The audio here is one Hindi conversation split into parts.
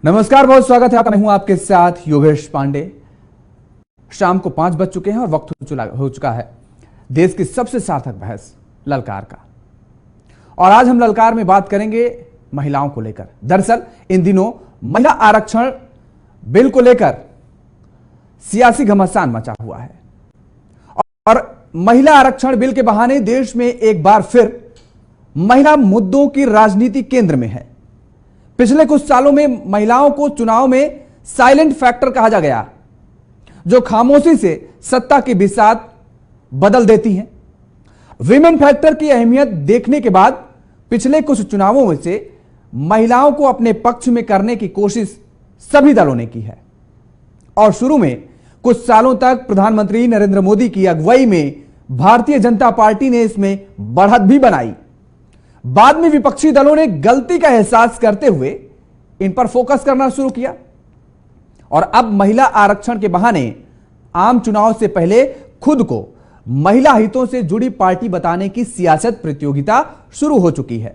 नमस्कार, बहुत स्वागत है आपका। मैं हूं आपके साथ योगेश पांडे। शाम को 5 बज चुके हैं और वक्त हो चुका है देश की सबसे सार्थक बहस ललकार का। और आज हम ललकार में बात करेंगे महिलाओं को लेकर। दरअसल इन दिनों महिला आरक्षण बिल को लेकर सियासी घमासान मचा हुआ है और महिला आरक्षण बिल के बहाने देश में एक बार फिर महिला मुद्दों की राजनीति केंद्र में है। पिछले कुछ सालों में महिलाओं को चुनाव में साइलेंट फैक्टर कहा जा गया, जो खामोशी से सत्ता की बिसात बदल देती हैं। विमेन फैक्टर की अहमियत देखने के बाद पिछले कुछ चुनावों में से महिलाओं को अपने पक्ष में करने की कोशिश सभी दलों ने की है और शुरू में कुछ सालों तक प्रधानमंत्री नरेंद्र मोदी की अगुवाई में भारतीय जनता पार्टी ने इसमें बढ़त भी बनाई। बाद में विपक्षी दलों ने गलती का एहसास करते हुए इन पर फोकस करना शुरू किया और अब महिला आरक्षण के बहाने आम चुनाव से पहले खुद को महिला हितों से जुड़ी पार्टी बताने की सियासत प्रतियोगिता शुरू हो चुकी है।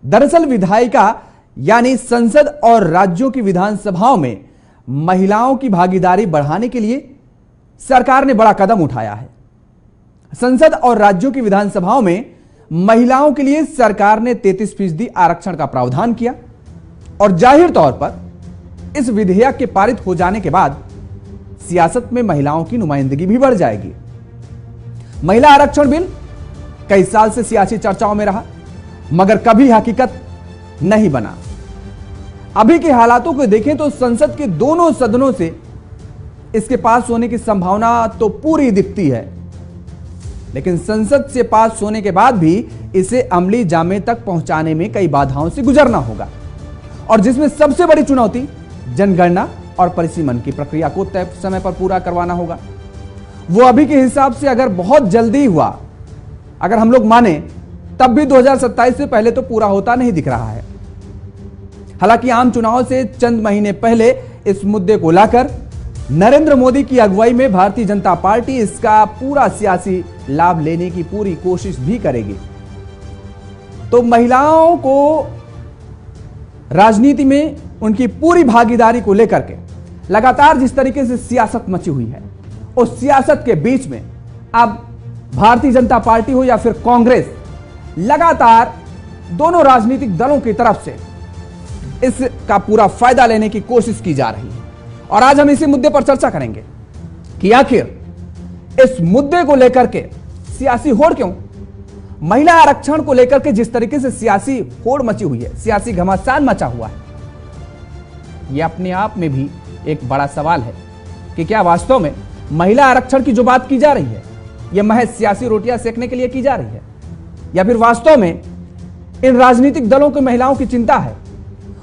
दरअसल विधायिका यानी संसद और राज्यों की विधानसभाओं में महिलाओं की भागीदारी बढ़ाने के लिए सरकार ने बड़ा कदम उठाया है। संसद और राज्यों की विधानसभाओं में महिलाओं के लिए सरकार ने 33% आरक्षण का प्रावधान किया और जाहिर तौर पर इस विधेयक के पारित हो जाने के बाद सियासत में महिलाओं की नुमाइंदगी भी बढ़ जाएगी। महिला आरक्षण बिल कई साल से सियासी चर्चाओं में रहा मगर कभी हकीकत नहीं बना। अभी के हालातों को देखें तो संसद के दोनों सदनों से इसके पास होने की संभावना तो पूरी दिखती है, लेकिन संसद से पास होने के बाद भी इसे अमली जामे तक पहुंचाने में कई बाधाओं से गुजरना होगा और जिसमें सबसे बड़ी चुनौती जनगणना और परिसीमन की प्रक्रिया को तय समय पर पूरा करवाना होगा। वो अभी के हिसाब से अगर बहुत जल्दी हुआ, अगर हम लोग माने, तब भी 2027 से पहले तो पूरा होता नहीं दिख रहा है। हालांकि आम चुनाव से चंद महीने पहले इस मुद्दे को लाकर नरेंद्र मोदी की अगुवाई में भारतीय जनता पार्टी इसका पूरा सियासी लाभ लेने की पूरी कोशिश भी करेगी। तो महिलाओं को राजनीति में उनकी पूरी भागीदारी को लेकर के लगातार जिस तरीके से सियासत मची हुई है, उस सियासत के बीच में अब भारतीय जनता पार्टी हो या फिर कांग्रेस, लगातार दोनों राजनीतिक दलों की तरफ से इसका पूरा फायदा लेने की कोशिश की जा रही है। और आज हम इसी मुद्दे पर चर्चा करेंगे कि आखिर इस मुद्दे को लेकर के सियासी होड़ क्यों, महिला आरक्षण को लेकर के जिस तरीके से सियासी होड़ मची हुई है, सियासी घमासान मचा हुआ है, यह अपने आप में भी एक बड़ा सवाल है कि क्या वास्तव में महिला आरक्षण की जो बात की जा रही है यह महज सियासी रोटियां सेकने के लिए की जा रही है या फिर वास्तव में इन राजनीतिक दलों की महिलाओं की चिंता है,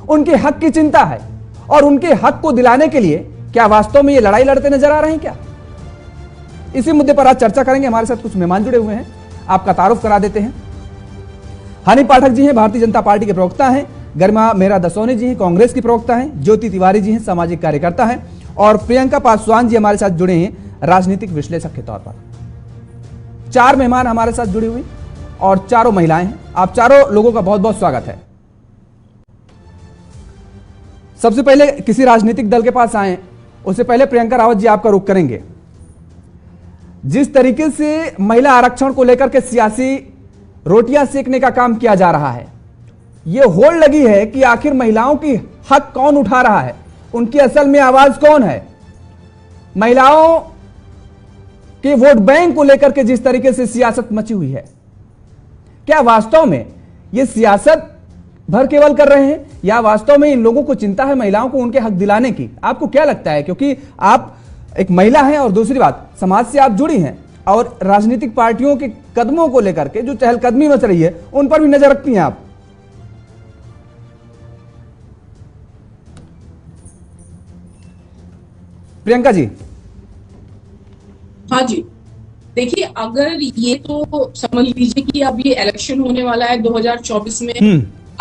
उनके हक की चिंता है और उनके हक को दिलाने के लिए क्या वास्तव में ये लड़ाई लड़ते नजर आ रहे हैं क्या? इसी मुद्दे पर आज चर्चा करेंगे। हमारे साथ कुछ मेहमान जुड़े हुए हैं, आपका तारुफ करा देते हैं। हनी पाठक जी हैं, भारतीय जनता पार्टी के प्रवक्ता हैं। गरिमा मेहरा दसौनी जी हैं, कांग्रेस की प्रवक्ता हैं। ज्योति तिवारी जी हैं, सामाजिक कार्यकर्ता हैं। और प्रियंका पासवान जी हमारे साथ जुड़े हैं, राजनीतिक विश्लेषक के तौर पर। 4 मेहमान हमारे साथ जुड़ी हुई और चारों महिलाएं हैं। आप चारों लोगों का बहुत बहुत स्वागत है। सबसे पहले किसी राजनीतिक दल के पास आए उससे पहले प्रियंका रावत जी आपका रुख करेंगे। जिस तरीके से महिला आरक्षण को लेकर के सियासी रोटियां सेकने का काम किया जा रहा है, यह होड़ लगी है कि आखिर महिलाओं की हक कौन उठा रहा है, उनकी असल में आवाज कौन है। महिलाओं के वोट बैंक को लेकर के जिस तरीके से सियासत मची हुई है, क्या वास्तव में यह सियासत भर केवल कर रहे हैं या वास्तव में इन लोगों को चिंता है महिलाओं को उनके हक दिलाने की? आपको क्या लगता है? क्योंकि आप एक महिला हैं और दूसरी बात, समाज से आप जुड़ी हैं और राजनीतिक पार्टियों के कदमों को लेकर के जो चहलकदमी मच रही है उन पर भी नजर रखती हैं आप। प्रियंका जी। हाँ जी, देखिए, अगर ये तो समझ लीजिए कि अब ये इलेक्शन होने वाला है 2024 में।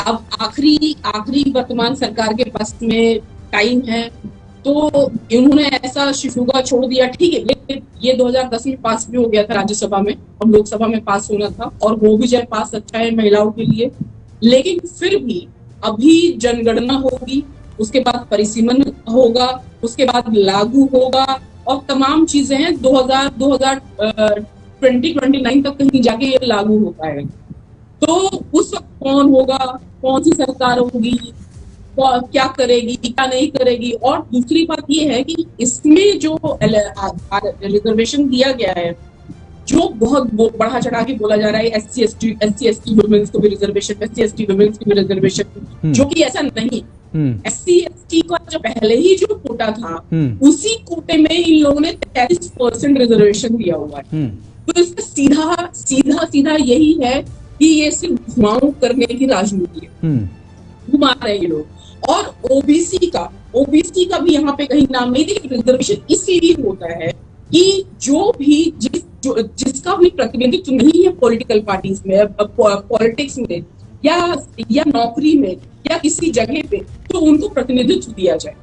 अब आखिरी वर्तमान सरकार के पास में टाइम है, तो इन्होंने ऐसा शिफुगा छोड़ दिया। ठीक है, लेकिन ये 2010 में पास भी हो गया था राज्यसभा में और लोकसभा में पास होना था और हो भी जाए पास, अच्छा है महिलाओं के लिए। लेकिन फिर भी अभी जनगणना होगी, उसके बाद परिसीमन होगा, उसके बाद लागू होगा, और तमाम चीजें हैं 2029 तक कहीं जाके ये लागू हो पाएगा। तो उस वक्त कौन होगा, कौन सी सरकार होगी, क्या करेगी, क्या नहीं करेगी। और दूसरी बात ये है कि इसमें जो रिजर्वेशन दिया गया है, जो बहुत बढ़ा चढ़ा के बोला जा रहा है एससी एसटी वुमेन्स को भी रिजर्वेशन, एससी एसटी वुमेन्स को भी रिजर्वेशन, जो कि ऐसा नहीं। एससी एसटी का जो पहले ही जो कोटा था, उसी कोटे में इन लोगों ने 33% रिजर्वेशन दिया हुआ है। तो इसका सीधा सीधा सीधा यही है कि ये सिर्फ घुमाऊ करने की राजनीति है, घुमा रहे हैं ये लोग। और ओबीसी का भी यहाँ पे कहीं नाम नहीं। देखिए, रिजर्वेशन इसलिए होता है कि जो भी जिसका भी प्रतिनिधित्व नहीं है पॉलिटिकल पार्टीज में, पॉलिटिक्स में या नौकरी में या किसी जगह पे, तो उनको प्रतिनिधित्व दिया जाए।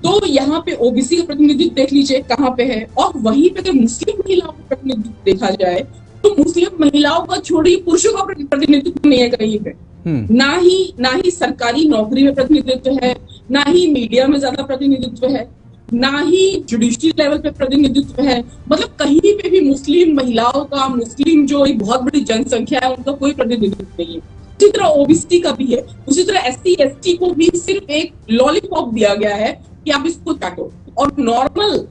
तो यहाँ पे ओबीसी का प्रतिनिधित्व देख लीजिए कहाँ पे है। और वहीं पे अगर मुस्लिम महिलाओं का प्रतिनिधित्व देखा जाए, तो मुस्लिम महिलाओं का छोड़िए पुरुषों का प्रतिनिधित्व नहीं है कहीं पे। ना ही सरकारी नौकरी में प्रतिनिधित्व है, ना ही मीडिया में ज्यादा प्रतिनिधित्व है, ना ही जुडिशरी लेवल पे प्रतिनिधित्व है। मतलब कहीं पे भी मुस्लिम महिलाओं का, मुस्लिम जो एक बहुत बड़ी जनसंख्या है, उनका कोई प्रतिनिधित्व नहीं है। उसी तरह ओबीसी का भी है, उसी तरह एससी एसटी को भी सिर्फ एक लॉलीपॉप दिया गया है कि आप इसको काटो। और नॉर्मल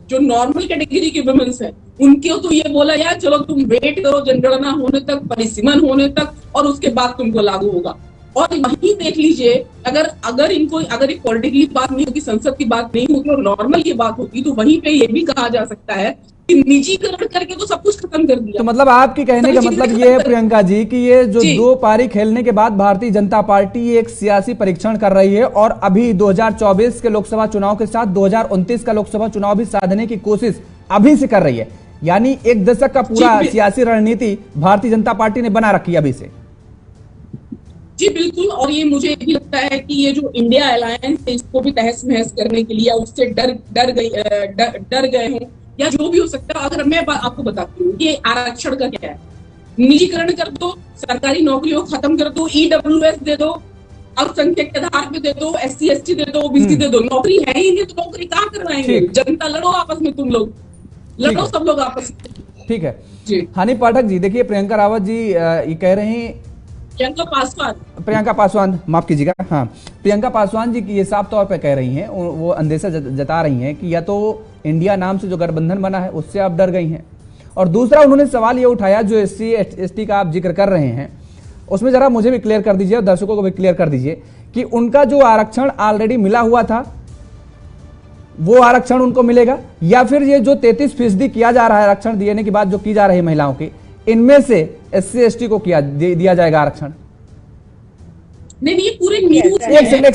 कैटेगरी के वुमेन्स है, उनको तो ये बोला यार चलो तुम वेट करो जनगणना होने तक, परिसीमन होने तक, और उसके बाद तुमको लागू होगा। और वहीं देख लीजिए, अगर एक पॉलिटिकली बात नहीं होगी, संसद की बात नहीं होगी और नॉर्मल की बात होगी, तो वहीं पे ये भी कहा जा सकता है कि निजीकरण करके तो सब कुछ खत्म कर दिया। तो मतलब आपके कहने का मतलब ये है प्रियंका जी कि ये जो दो पारी खेलने के बाद भारतीय जनता पार्टी एक सियासी परीक्षण कर रही है, और अभी 2024 के लोकसभा चुनाव के साथ 2029 का लोकसभा चुनाव भी साधने की कोशिश अभी से कर रही है। यानी एक दशक का पूरा सियासी रणनीति भारतीय जनता पार्टी ने बना रखी है अभी से। जी बिल्कुल। और ये मुझे भी लगता है कि ये जो इंडिया अलायंस है, इसको भी तहस नहस करने के लिए, उससे डर गए हों या जो भी हो सकता है। अगर मैं आपको बताती हूँ कि आरक्षण का क्या है, निजीकरण कर दो, सरकारी नौकरियों को खत्म कर दो, ईडब्ल्यूएस दे दो, अल्पसंख्यक के आधार पे दे दो, एससी एसटी दे दो, ओबीसी दे दो। नौकरी है ही नहीं तो नौकरी कहाँ करवाएंगे? जनता लड़ो आपस में, तुम लोग लड़ो, सब लोग आपस में। ठीक है जी। हनी पाठक जी, देखिए प्रियंका रावत जी ये कह रहे हैं, प्रियंका पासवान माफ कीजिएगा, हाँ प्रियंका पासवान जी की ये साफ तौर पे कह रही हैं, वो अंदेशा जता रही हैं कि या तो इंडिया नाम से जो गठबंधन बना है उससे आप डर गई हैं, और दूसरा उन्होंने सवाल ये उठाया जो एससी एसटी का आप जिक्र कर रहे हैं, उसमें जरा मुझे भी क्लियर कर दीजिए और दर्शकों को भी क्लियर कर दीजिए कि उनका जो आरक्षण ऑलरेडी मिला हुआ था वो आरक्षण उनको मिलेगा, या फिर ये जो 33% किया जा रहा है आरक्षण देने के बाद जो की जा रही है महिलाओं की, इनमें से एससी एसटी को दिया जाएगा आरक्षण? नहीं, ये पूरे न्यूज एक सेकंड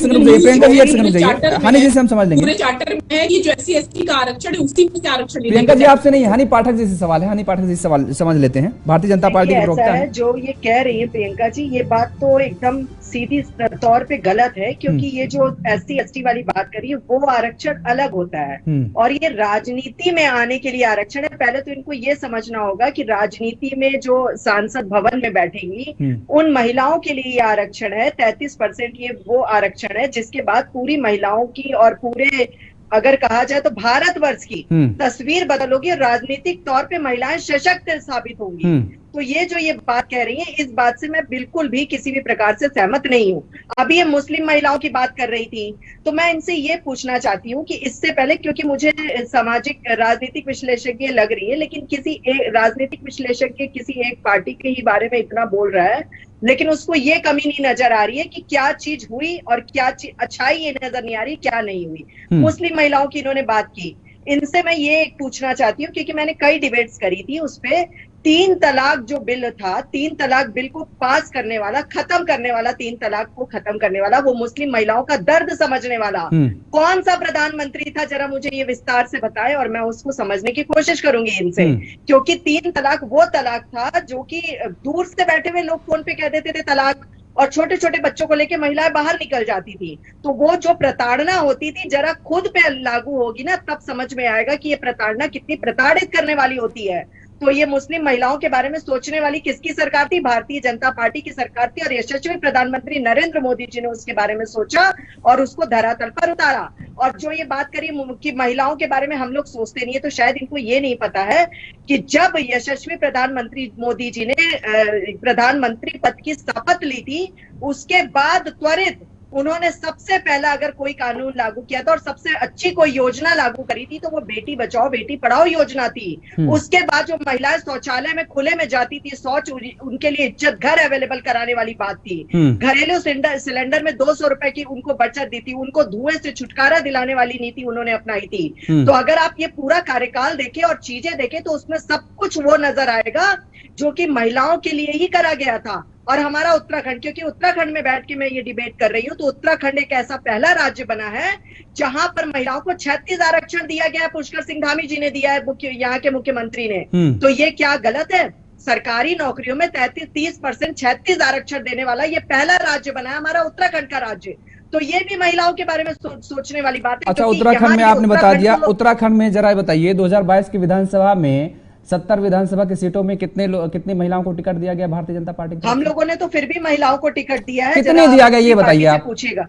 हनी जी से हम समझ लेंगे। पूरे चार्टर में है कि जो एससी एसटी का आरक्षण है उसी में से आरक्षण। प्रियंका जी आपसे नहीं, हनी पाठक जी से सवाल है, हनी पाठक जी से सवाल समझ लेते हैं, भारतीय जनता पार्टी के प्रवक्ता हैं। जो ये कह रही है प्रियंका जी, ये बात तो एकदम सीधी तौर पे गलत है, क्योंकि ये जो एससी एसटी वाली बात करी है वो आरक्षण अलग होता है, और ये राजनीति में आने के लिए आरक्षण है। पहले तो इनको ये समझना होगा कि राजनीति में जो सांसद भवन में बैठेंगी उन महिलाओं के लिए ये आरक्षण है। 33% ये वो आरक्षण है जिसके बाद पूरी महिलाओं की और पूरे, अगर कहा जाए तो भारतवर्ष की तस्वीर बदलोगी और राजनीतिक तौर पे महिलाएं सशक्त साबित होंगी। तो ये बात कह रही है, इस बात से मैं बिल्कुल भी किसी भी प्रकार से सहमत नहीं हूँ। अभी ये मुस्लिम महिलाओं की बात कर रही थी, तो मैं इनसे ये पूछना चाहती हूँ कि इससे पहले, क्योंकि मुझे सामाजिक राजनीतिक विश्लेषज्ञ लग रही है, लेकिन किसी एक राजनीतिक विश्लेषज्ञ किसी एक पार्टी के ही बारे में इतना बोल रहा है, लेकिन उसको ये कमी नहीं नजर आ रही है कि क्या चीज हुई और क्या चीज अच्छाई ये नजर नहीं आ रही, क्या नहीं हुई। मुस्लिम महिलाओं की इन्होंने बात की, इनसे मैं ये पूछना चाहती हूँ, क्योंकि मैंने कई डिबेट्स करी थी, उसपे 3 तलाक जो बिल था, 3 तलाक बिल को पास करने वाला, खत्म करने वाला, 3 तलाक को खत्म करने वाला, वो मुस्लिम महिलाओं का दर्द समझने वाला कौन सा प्रधानमंत्री था, जरा मुझे ये विस्तार से बताएं और मैं उसको समझने की कोशिश करूंगी इनसे। क्योंकि 3 तलाक वो तलाक था जो कि दूर से बैठे हुए लोग फोन पे कह देते थे तलाक, और छोटे छोटे बच्चों को लेके महिलाएं बाहर निकल जाती थी। तो वो जो प्रताड़ना होती थी, जरा खुद पे लागू होगी ना, तब समझ में आएगा कि ये प्रताड़ना कितनी प्रताड़ित करने वाली होती है। तो ये मुस्लिम महिलाओं के बारे में सोचने वाली किसकी सरकार थी? भारतीय जनता पार्टी की सरकार थी। और यशस्वी प्रधानमंत्री नरेंद्र मोदी जी ने उसके बारे में सोचा और उसको धरातल पर उतारा। और जो ये बात करी कि महिलाओं के बारे में हम लोग सोचते नहीं है, तो शायद इनको ये नहीं पता है कि जब यशस्वी प्रधानमंत्री मोदी जी ने प्रधानमंत्री पद की शपथ ली थी, उसके बाद त्वरित उन्होंने सबसे पहला अगर कोई कानून लागू किया था और सबसे अच्छी कोई योजना लागू करी थी तो वो बेटी बचाओ बेटी पढ़ाओ योजना थी। उसके बाद जो महिलाएं शौचालय में खुले में जाती थी, शौच उनके लिए इज्जत घर अवेलेबल कराने वाली बात थी। घरेलू सिलेंडर में 200 रुपए की उनको बचत दी थी, उनको धुएं से छुटकारा दिलाने वाली नीति उन्होंने अपनाई थी। तो अगर आप ये पूरा कार्यकाल देखें और चीजें देखें तो उसमें सब कुछ वो नजर आएगा जो कि महिलाओं के लिए ही करा गया था। और हमारा उत्तराखंड, क्योंकि उत्तराखंड में बैठ के मैं ये डिबेट कर रही हूँ, तो उत्तराखंड एक ऐसा पहला राज्य बना है जहां पर महिलाओं को 36 आरक्षण दिया गया है। पुष्कर सिंह धामी जी ने दिया है, यहाँ के मुख्यमंत्री ने। तो ये क्या गलत है? सरकारी नौकरियों में 30% 36 आरक्षण देने वाला ये पहला राज्य बना है हमारा उत्तराखंड का राज्य। तो ये भी महिलाओं के बारे में सोचने वाली बात है। अच्छा, उत्तराखंड में आपने बता दिया, उत्तराखंड में जरा बताइए 2022 की विधानसभा में 70 विधानसभा की सीटों में कितनी महिलाओं को टिकट दिया गया भारतीय जनता पार्टी को? हम लोगों ने तो फिर भी महिलाओं को टिकट दिया है। कितने दिया गया ये बताइए आप? पूछिएगा।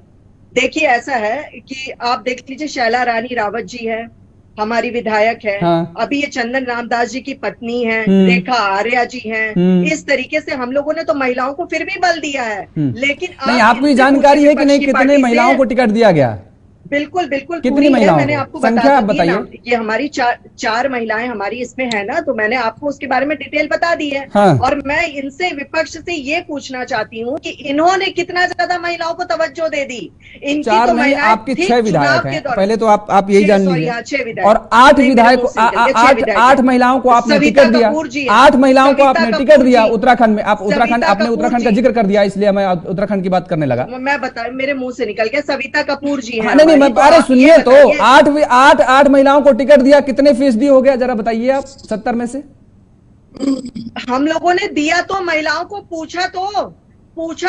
देखिए ऐसा है कि आप देख लीजिए, शैला रानी रावत जी है, हमारी विधायक है। हाँ। अभी ये चंदन रामदास जी की पत्नी है, रेखा आर्या जी हैं। इस तरीके से हम लोगों ने तो महिलाओं को फिर भी बल दिया है। लेकिन नहीं, आपको ये जानकारी है कि नहीं कितने महिलाओं को टिकट दिया गया? बिल्कुल बिल्कुल कितनी महिलाओं? मैंने आपको संख्या बताइए। ये हमारी चार महिलाएं हमारी इसमें है ना, तो मैंने आपको उसके बारे में डिटेल बता दी है। हाँ। और मैं इनसे विपक्ष से ये पूछना चाहती हूँ कि इन्होंने कितना ज्यादा महिलाओं को तवज्जो दे दी। इनकी चार तो नहीं, आपकी 6 विधायक हैं। पहले तो आप यही जान लीजिए। 6 विधायक और 8 विधायक, 8 महिलाओं को आपने टिकट दिया। 8 महिलाओं को आपने टिकट दिया उत्तराखंड में। आपने उत्तराखंड का जिक्र कर दिया, इसलिए मैं उत्तराखंड की बात करने लगा। मैं बता, मेरे मुंह से निकल गया, सविता कपूर जी है। नहीं, अरे सुनिए तो, 8 महिलाओं को टिकट दिया, कितने फीसदी हो गया जरा बताइए आप 70 में से? हम लोगों ने दिया तो महिलाओं को पूछा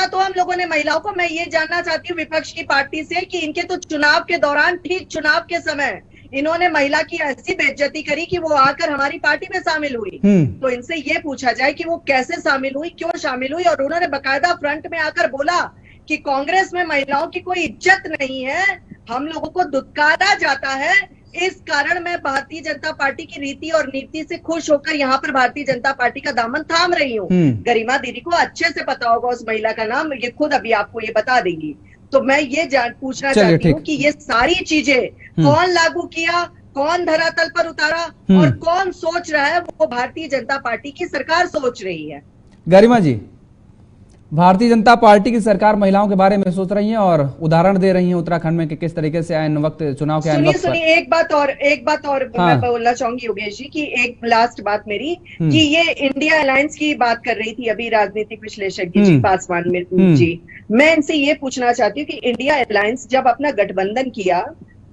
तो हम लोगों ने महिलाओं को। मैं ये जानना चाहती हूँ विपक्ष की पार्टी से कि इनके तो चुनाव के दौरान, ठीक चुनाव के समय इन्होंने महिला की ऐसी बेइज्जती करी कि वो आकर हमारी पार्टी में शामिल हुई। तो इनसे ये पूछा जाए कि वो कैसे शामिल हुई, क्यों शामिल हुई। और उन्होंने बाकायदा फ्रंट में आकर बोला कि कांग्रेस में महिलाओं की कोई इज्जत नहीं है, हम लोगों को दुत्कारा जाता है। इस कारण मैं भारतीय जनता पार्टी की रीति और नीति से खुश होकर यहाँ पर भारतीय जनता पार्टी का दामन थाम रही हूँ। गरिमा दीदी को अच्छे से पता होगा उस महिला का नाम, ये खुद अभी आपको ये बता देंगी। तो मैं ये पूछना चाहती हूँ कि ये सारी चीजें कौन लागू किया, कौन धरातल पर उतारा और कौन सोच रहा है? वो भारतीय जनता पार्टी की सरकार सोच रही है। गरिमा जी, भारतीय जनता पार्टी की सरकार महिलाओं के बारे में सोच रही है और उदाहरण दे रही है उत्तराखंड में कि किस तरीके से आयन वक्त चुनाव के आयन वक्त। सुनिए एक बात और हाँ। मैं बोलना चाहूंगी योगेश जी की एक लास्ट बात मेरी, कि ये इंडिया अलायंस की बात कर रही थी अभी राजनीतिक विश्लेषज्ञ जी पासवान जी। मैं इनसे ये पूछना चाहती हूँ कि इंडिया अलायंस जब अपना गठबंधन किया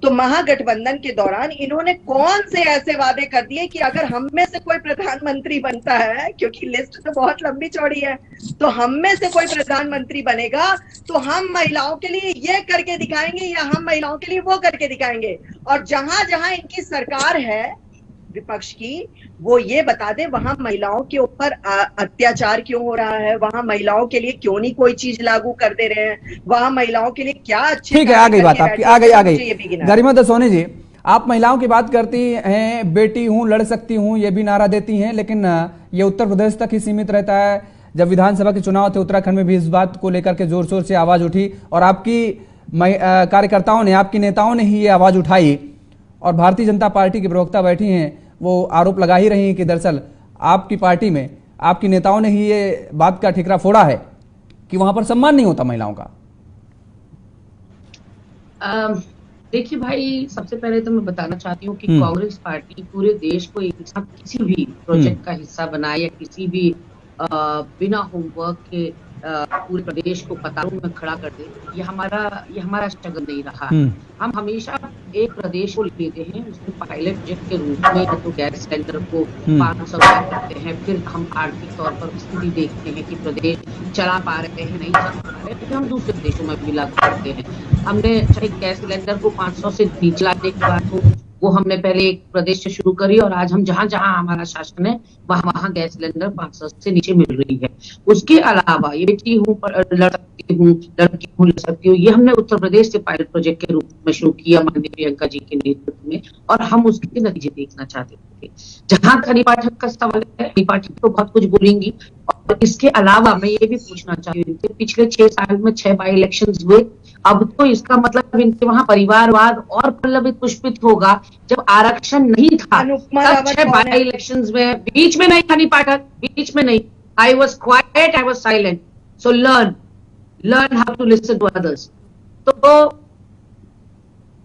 तो महागठबंधन के दौरान इन्होंने कौन से ऐसे वादे कर दिए कि अगर हम में से कोई प्रधानमंत्री बनता है, क्योंकि लिस्ट तो बहुत लंबी चौड़ी है, तो हम में से कोई प्रधानमंत्री बनेगा तो हम महिलाओं के लिए ये करके दिखाएंगे या हम महिलाओं के लिए वो करके दिखाएंगे। और जहां जहां इनकी सरकार है विपक्ष की, वो ये बता दे वहां महिलाओं के ऊपर अत्याचार क्यों हो रहा है, वहां महिलाओं के लिए क्यों नहीं कोई चीज लागू कर दे रहे हैं, वहां महिलाओं के लिए क्या अच्छी। ठीक है, आ गई बात आपकी, आ गई। गरिमा दसोनी जी, आप महिलाओं की बात करती हैं, बेटी हूं, लड़ सकती हूं, ये भी नारा देती हैं, लेकिन ये उत्तर प्रदेश तक ही सीमित रहता है। जब विधानसभा के चुनाव थे उत्तराखंड में भी इस बात को लेकर के जोर शोर से आवाज उठी और आपकी कार्यकर्ताओं ने, आपकी नेताओं ने ही ये आवाज उठाई। और भारतीय जनता पार्टी की प्रवक्ता बैठी हैं, वो आरोप लगा ही रही हैं कि दरअसल आपकी पार्टी में आपकी नेताओं ने ही ये बात का ठिकरा फोड़ा है कि वहां पर सम्मान नहीं होता महिलाओं का। देखिए भाई, सबसे पहले तो मैं बताना चाहती हूँ कि कांग्रेस पार्टी पूरे देश को एक साथ किसी भी प्रोजेक्ट का हिस्सा बनाए या किसी भी बिना होमवर्क के पूरे प्रदेश को कतारों में खड़ा कर दे, ये हमारा स्ट्रगल नहीं रहा। हम हमेशा एक प्रदेश को लेते हैं, उसमें पायलट प्रोजेक्ट के रूप में तो गैस सिलेंडर को 500 रुपए करते हैं, फिर हम आर्थिक तौर पर स्थिति देखते हैं कि प्रदेश चला पा रहे हैं, नहीं चला पा रहे, फिर हम दूसरे देशों में भी लागू करते हैं। हमने चाहे गैस सिलेंडर को 500 से नीचे लाने की बात हो, वो हमने पहले एक प्रदेश से शुरू करी और आज हम जहां जहां हमारा शासन है वहां गैस सिलेंडर 500 से नीचे मिल रही है। उसके अलावा ये बेटी हूँ, लड़ सकती हूँ, लड़की हूँ, लड़ सकती हूँ, ये हमने उत्तर प्रदेश से पायलट प्रोजेक्ट के रूप में शुरू किया माननीय प्रियंका जी के नेतृत्व में, और हम उसके नतीजे देखना चाहते थे। जहां हनी पाठक का सवाल है, हनी पाठक तो बहुत कुछ बोलेंगी, और इसके अलावा मैं ये भी पूछना चाहती हूँ, पिछले 6 साल में 6 बाई इलेक्शन हुए, अब तो इसका मतलब इनके वहां परिवारवाद और पल्लवित पुष्पित होगा। जब आरक्षण नहीं था तब 6 बाई इलेक्शंस में, बीच में नहीं हनी पाठक, बीच में नहीं, I was quiet, I was silent, so learn how to listen to others. तो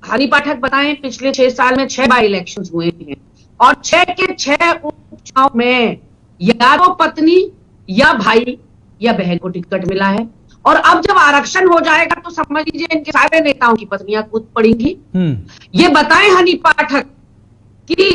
हनी पाठक बताएं, पिछले 6 साल में 6 बाई इलेक्शंस हुए हैं और 6 के 6 उपचुनाव में या तो पत्नी या भाई या बहन को टिकट मिला है, और अब जब आरक्षण हो जाएगा तो समझ लीजिए इनके सारे नेताओं की पत्नियां कूद पड़ेंगी। ये बताएं हनी पाठक कि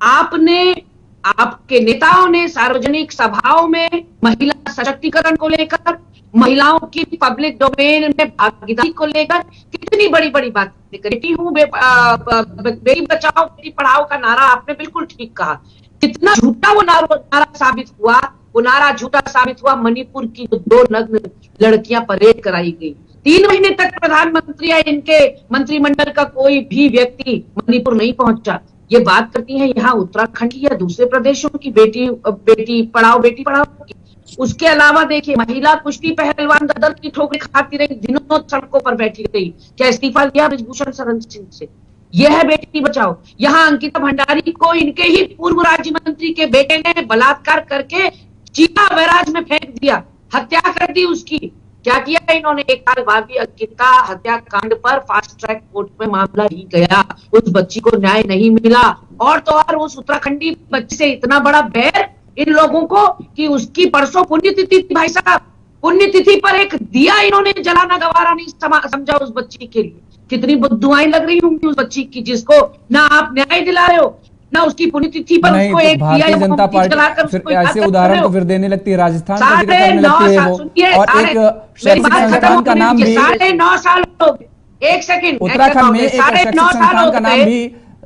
आपके नेताओं ने सार्वजनिक सभाओं में महिला सशक्तिकरण को लेकर, महिलाओं की पब्लिक डोमेन में भागीदारी को लेकर कितनी बड़ी बड़ी बातें करी। बेटी हूँ, बेटी बचाओ बेटी पढ़ाओ का नारा आपने बिल्कुल ठीक कहा, कितना झूठा वो नारा साबित हुआ। वो नारा झूठा साबित हुआ। मणिपुर की जो 2 नग्न लड़कियां परेड कराई गई, 3 महीने तक प्रधानमंत्री या इनके मंत्रिमंडल का कोई भी व्यक्ति मणिपुर नहीं पहुंचा। ये बात करती है यहाँ उत्तराखंड की या दूसरे प्रदेशों की बेटी पढ़ाओ की। उसके अलावा देखिए, महिला कुश्ती पहलवान दर्द की ठोकरें खाती रही, दिनों सड़कों पर बैठी रही, क्या इस्तीफा दिया ब्रिजभूषण शरण सिंह से? यह है बेटी बचाओ। यहाँ अंकिता भंडारी को इनके ही पूर्व राज्य मंत्री के बेटे ने बलात्कार करके चीता बैराज में फेंक दिया, हत्या कर दी उसकी। क्या किया इन्होंने? 1 साल बाद भी अंकिता हत्याकांड पर फास्ट ट्रैक कोर्ट में मामला ही गया, उस बच्ची को न्याय नहीं मिला। और तो और उस उत्तराखंडी बच्ची से इतना बड़ा बैर इन लोगों को कि उसकी परसों पुण्यतिथि थी भाई साहब, पुण्यतिथि पर एक दिया इन्होंने जलाना गवारा नहीं समझा उस बच्ची के लिए। कितनी बद्दुआएं लग रही होंगी उस बच्ची की, जिसको ना आप न्याय दिला रहे हो, ना उसकी पुण्यतिथि पर उसको एक भारतीय जनता पार्टी फिर ऐसे उदाहरण तो फिर देने लगती है, राजस्थान का जिक्र करने लगती है वो, और एक शैक्षिक संस्थान का नाम भी 9.5 साल हो गए। एक सेकंड, उत्तराखंड में एक शैक्षिक संस्थान का नाम भी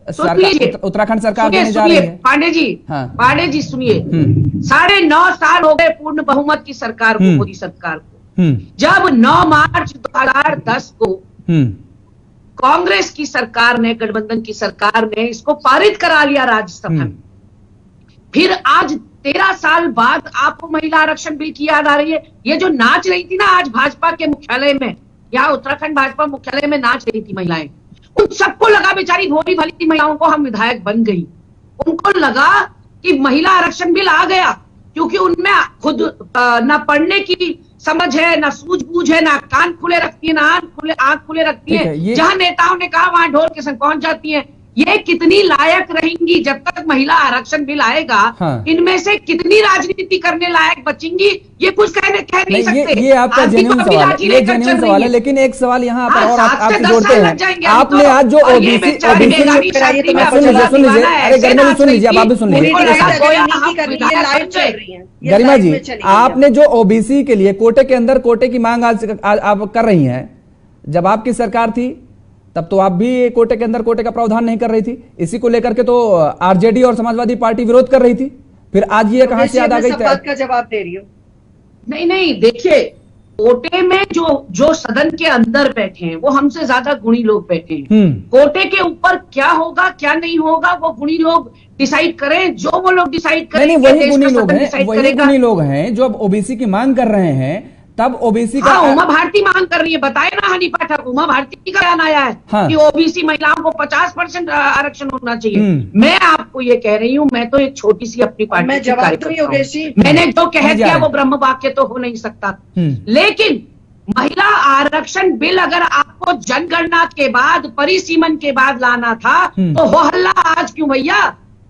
उत्तराखंड सरकार देने जा रही है। पांडे जी सुनिए, 9.5 साल हो गए पूर्ण बहुमत की सरकार को, मोदी सरकार को। जब 9 मार्च 2010 को कांग्रेस की सरकार ने, गठबंधन की सरकार ने इसको पारित करा लिया राज्यसभा में, फिर आज 13 साल बाद आपको महिला आरक्षण बिल की याद आ रही है? ये जो नाच रही थी ना आज भाजपा के मुख्यालय में, यहाँ उत्तराखंड भाजपा मुख्यालय में नाच रही थी महिलाएं, उन सबको लगा बेचारी भोली भली महिलाओं को हम विधायक बन गई, उनको लगा कि महिला आरक्षण बिल आ गया, क्योंकि उनमें खुद ना पढ़ने की समझ है, ना सूझबूझ है, ना कान खुले रखती है, ना आंख खुले रखती है। जहां नेताओं ने कहा वहां ढोल के संग पहुंच जाती है। ये कितनी लायक रहेंगी जब तक महिला आरक्षण बिल आएगा? हाँ। इनमें से कितनी राजनीति करने लायक बचेंगी? ये कुछ कह नहीं सकते। ये आपका जेन्युइन सवाल है, ये जेन्युइन सवाल है, लेकिन एक सवाल यहाँ पर और आपसे जोड़ते हैं। आपने आज जो ओबीसी सुन लीजिए, अरे गरिमा जी सुन लीजिए, अब आप भी सुन लीजिए गरिमा जी, आपने जो ओबीसी के लिए कोटे के अंदर कोटे की मांग आज आप कर रही हैं, जब आपकी सरकार थी तब तो आप भी कोटे के अंदर कोटे का प्रावधान नहीं कर रही थी। इसी को लेकर के तो आरजेडी और समाजवादी पार्टी विरोध कर रही थी, फिर आज ये कहां से याद आ गई? बात का जवाब दे रही हूँ। नहीं, देखिए, कोटे में जो सदन के अंदर बैठे हैं वो हमसे ज्यादा गुणी लोग बैठे हैं। कोटे के ऊपर क्या होगा क्या नहीं होगा वो गुणी लोग डिसाइड करें, जो वो लोग डिसाइड करें। नहीं, वही गुणी लोग हैं जो अब ओबीसी की मांग कर रहे हैं, तब ओबीसी का उमा भारती मांग कर रही है। बताए ना हनी पाठक, उमा भारती का बयान आया है कि ओबीसी महिलाओं को 50% आरक्षण होना चाहिए। मैं आपको ये कह रही हूँ, मैं तो एक छोटी सी अपनी पार्टी मैं जवाब दूं योगेश जी, मैंने जो कह दिया वो ब्रह्म वाक्य तो हो नहीं सकता। लेकिन महिला आरक्षण बिल अगर आपको जनगणना के बाद, परिसीमन के बाद लाना था तो हो हल्ला आज क्यों भैया?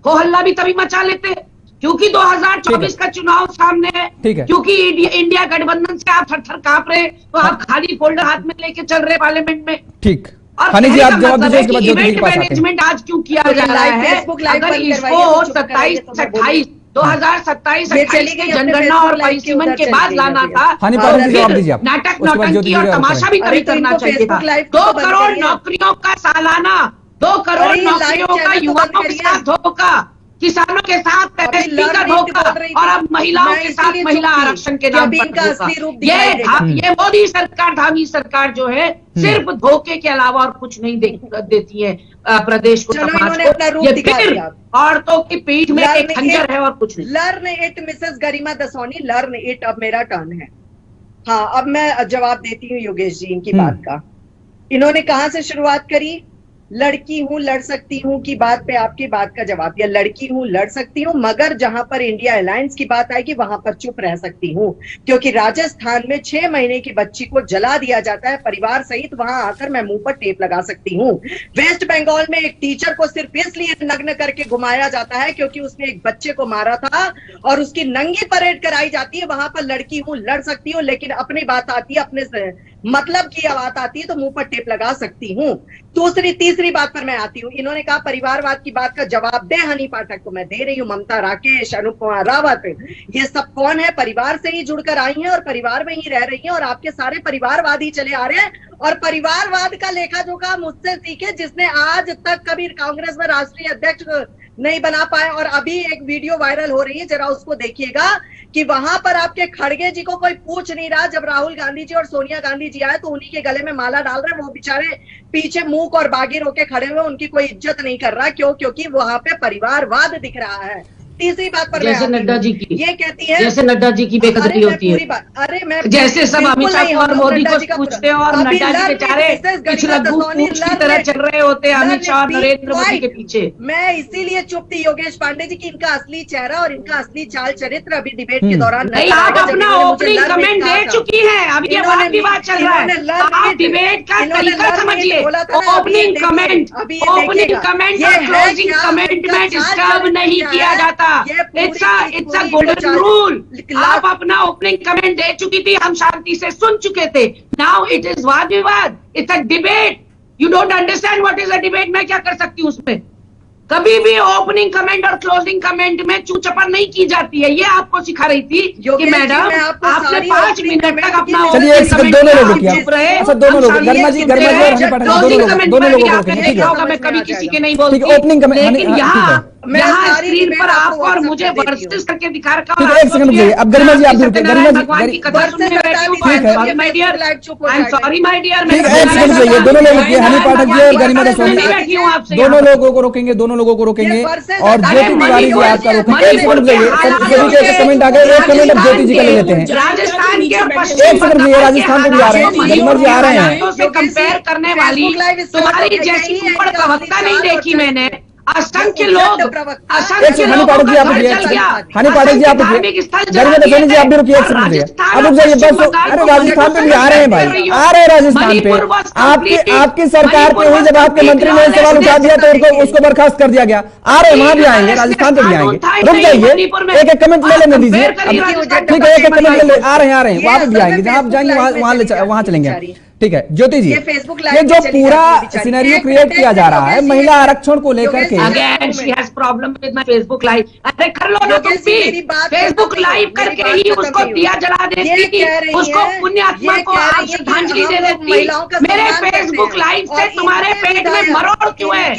हो हल्ला भी तभी मचा लेते क्योंकि 2024 का चुनाव सामने है, क्योंकि इंडिया गठबंधन से आप थर-थर कांप रहे, तो आप खाली फोल्डर हाथ में लेके चल रहे पार्लियामेंट में। ठीक, और हनी जी आप जवाब दीजिए, इसके बाद ज्योति जी के पास आते हैं। मैनेजमेंट आज क्यों किया जा रहा है? अगर इसको 27-28 2027 28 के जनगणना और परिसीमन के बाद लाना था, नाटक नौटंकी और तमाशा भी तभी करना चाहिए था। 2 करोड़ नौकरियों का सालाना 2 करोड़ अरे नौकरियों लाइव का चैनल तो युवाओं बंद के करिए। साथ धोखा, किसानों के साथ अभी एसटी का लर्न नीति धोखा, बोल रही और थी। अब महिलाओं मैं के साथ इसीलिए महिला चुप थी आरक्षण के कि नाम अभी पर इनका धोखा। असली रूप दिखाई देगा। ये मोदी सरकार, धामी सरकार जो है सिर्फ धोखे के अलावा और कुछ नहीं देती है प्रदेश को, चलो समाज इन्होंने को। अपना रूप ये दिखा फिर दिया। औरतों की पीठ में एक खंजर है और कुछ नहीं। Learn it Mrs Garima Dasauni, learn it. अब मेरा टर्न है। हाँ, अब मैं जवाब देती हूँ योगेश जी इनकी बात का। इन्होंने कहां से शुरुआत करी? लड़की हूं, लड़ सकती हूं की बात पे आपकी बात का जवाब दिया। लड़की हूं, लड़ सकती हूं, मगर जहां पर इंडिया अलायंस की बात आएगी वहां पर चुप रह सकती हूं, क्योंकि राजस्थान में 6 महीने की बच्ची को जला दिया जाता है परिवार सहित, वहां आकर मैं मुंह पर टेप लगा सकती हूं। वेस्ट बंगाल में एक टीचर को सिर्फ इसलिए नग्न करके घुमाया जाता है क्योंकि उसने एक बच्चे को मारा था और उसकी नंगी परेड कराई जाती है। वहां पर लड़की हूं, लड़ सकती हूं, लेकिन अपनी बात आती है, अपने मतलब की बात आती है तो मुंह पर टेप लगा सकती हूं। तीसरी बात पर मैं आती हूं। इन्होंने कहा परिवारवाद की बात का जवाब दे हनी पाठक, तो मैं दे रही हूं। ममता राकेश, अनुपमा रावत, ये सब कौन है? परिवार से ही जुड़कर आई हैं और परिवार में ही रह रही हैं, और आपके सारे परिवारवाद ही चले आ रहे हैं। और परिवारवाद का लेखा जोखा मुझसे सीखे, जिसने आज तक कभी कांग्रेस में राष्ट्रीय अध्यक्ष नहीं बना पाए। और अभी एक वीडियो वायरल हो रही है, जरा उसको देखिएगा, कि वहां पर आपके खड़गे जी को कोई पूछ नहीं रहा। जब राहुल गांधी जी और सोनिया गांधी जी आए तो उन्हीं के गले में माला डाल रहे, वो बेचारे पीछे मूक और बागिर होके खड़े हुए, उनकी कोई इज्जत नहीं कर रहा। क्यों? क्योंकि वहां पे परिवारवाद दिख रहा है। तीसरी बात पर जैसे नड्डा जी की, ये कहती है, जैसे नड्डा जी की बेकदरी होती है। अरे मैं जैसे सब अमित शाह को और मोदी को पूछते हैं और अभी नड्डा जी बेचारे कुछ लघु पूछ की तरह चल रहे होते हैं अमित शाह और नरेंद्र मोदी के पीछे। मैं इसीलिए चुप थी योगेश पांडे जी की इनका असली चेहरा और इनका असली चाल चरित्र अभी डिबेट के दौरान नहीं, आप अपना ओपनिंग कमेंट दे चुकी हैं। अब ये वाद विवाद चल रहा है, आप डिबेट का तरीका समझिए। ओपनिंग कमेंट और क्लोजिंग कमेंट में डिस्टर्ब नहीं किया जाता। It's a golden rule. आप अपना ओपनिंग कमेंट दे चुकी थी, हम शांति से सुन चुके थे। नाउ इट इज वाद विवाद, it's a debate. You don't understand what is a debate. मैं क्या कर सकती हूँ उसमें? कभी भी ओपनिंग कमेंट और क्लोजिंग कमेंट में चूचपन नहीं की जाती है। ये आपको सिखा रही थी कि मैडम आपने 5 मिनट तक अपना चलिए एक सेकंड, दोनों लोगों की अच्छा, दोनों लोग गरिमा जी और हनी पाठक दोनों लोगों को रोकेंगे, ठीक है? मैं कभी किसी के नहीं बोलती, ठीक है, ओपनिंग कमेंट लेकिन यहाँ स्क्रीन पर आपको और मुझे वर्सेस करके दिखा रखा ठीक है, एक सेकंड रुकिए। अब गरिमा जी आप भी रुकिए। गरिमा जी भगवान की कथा सुनने बैठी हूँ। ठीक है, sorry my dear, I am sorry my dear. ठीक है, एक सेकंड रुकिए। दोनों लोग रुकिए, हनी पाठक जी और गरिमा दसौनी बैठी हूँ आपसे, दोनों लोगों को रोकेंगे, दोनों लोगों को रोकेंगे। और ज्योति तिवारी जी आपका रोकेंगे। एक सेकंड रुकिए, सभी के कमेंट आ गए। एक कमेंट अब ज्योति जी का ले लेते हैं। राजस्थान के एक सेकंड रुकिए, राजस्थान पे भी आ रहे हैं, गरिमा जी आ रहे हैं। से कंपेयर करने वाली तुम्हारी जैसी कुपड़ प्रवक्ता नहीं देखी मैंने। असंख्य लोग, असंख्य हनी पाठक जी आप रुकिए, हनी पाठक जी आप रुकिए, गरिमा दसौनी जी आप भी रुकिए, एक सेकंड रुकिए। अब रुक जाइए बस। अरे राजस्थान पे भी आ रहे हैं भाई, आ रहे हैं राजस्थान पे। आपकी सरकार पे हुई जब आपके मंत्री ने सवाल उठा दिया तो उसको बर्खास्त कर दिया गया। आ रहे हैं, वहां भी आएंगे, राजस्थान पे भी आएंगे। रुक जाइए, एक एक कमेंट ले लेने दीजिए। ठीक है, एक एक कमेंट ले, आ रहे हैं, वहां पे भी आएंगे। जहां आप जाएंगे वहां चलेंगे। ठीक है ज्योति जी, ये जो पूरा सिनेरियो क्रिएट किया जा रहा है महिला आरक्षण को लेकर के, again she has problem with my Facebook live. अरे कर लो ना तुम भी, फेसबुक लाइव करके ही उसको दिया जला देती, उसको पुण्य आत्मा को आप श्रद्धांजलि दे देती। मेरे फेसबुक लाइव से तुम्हारे पेट में मरोड़ क्यों है?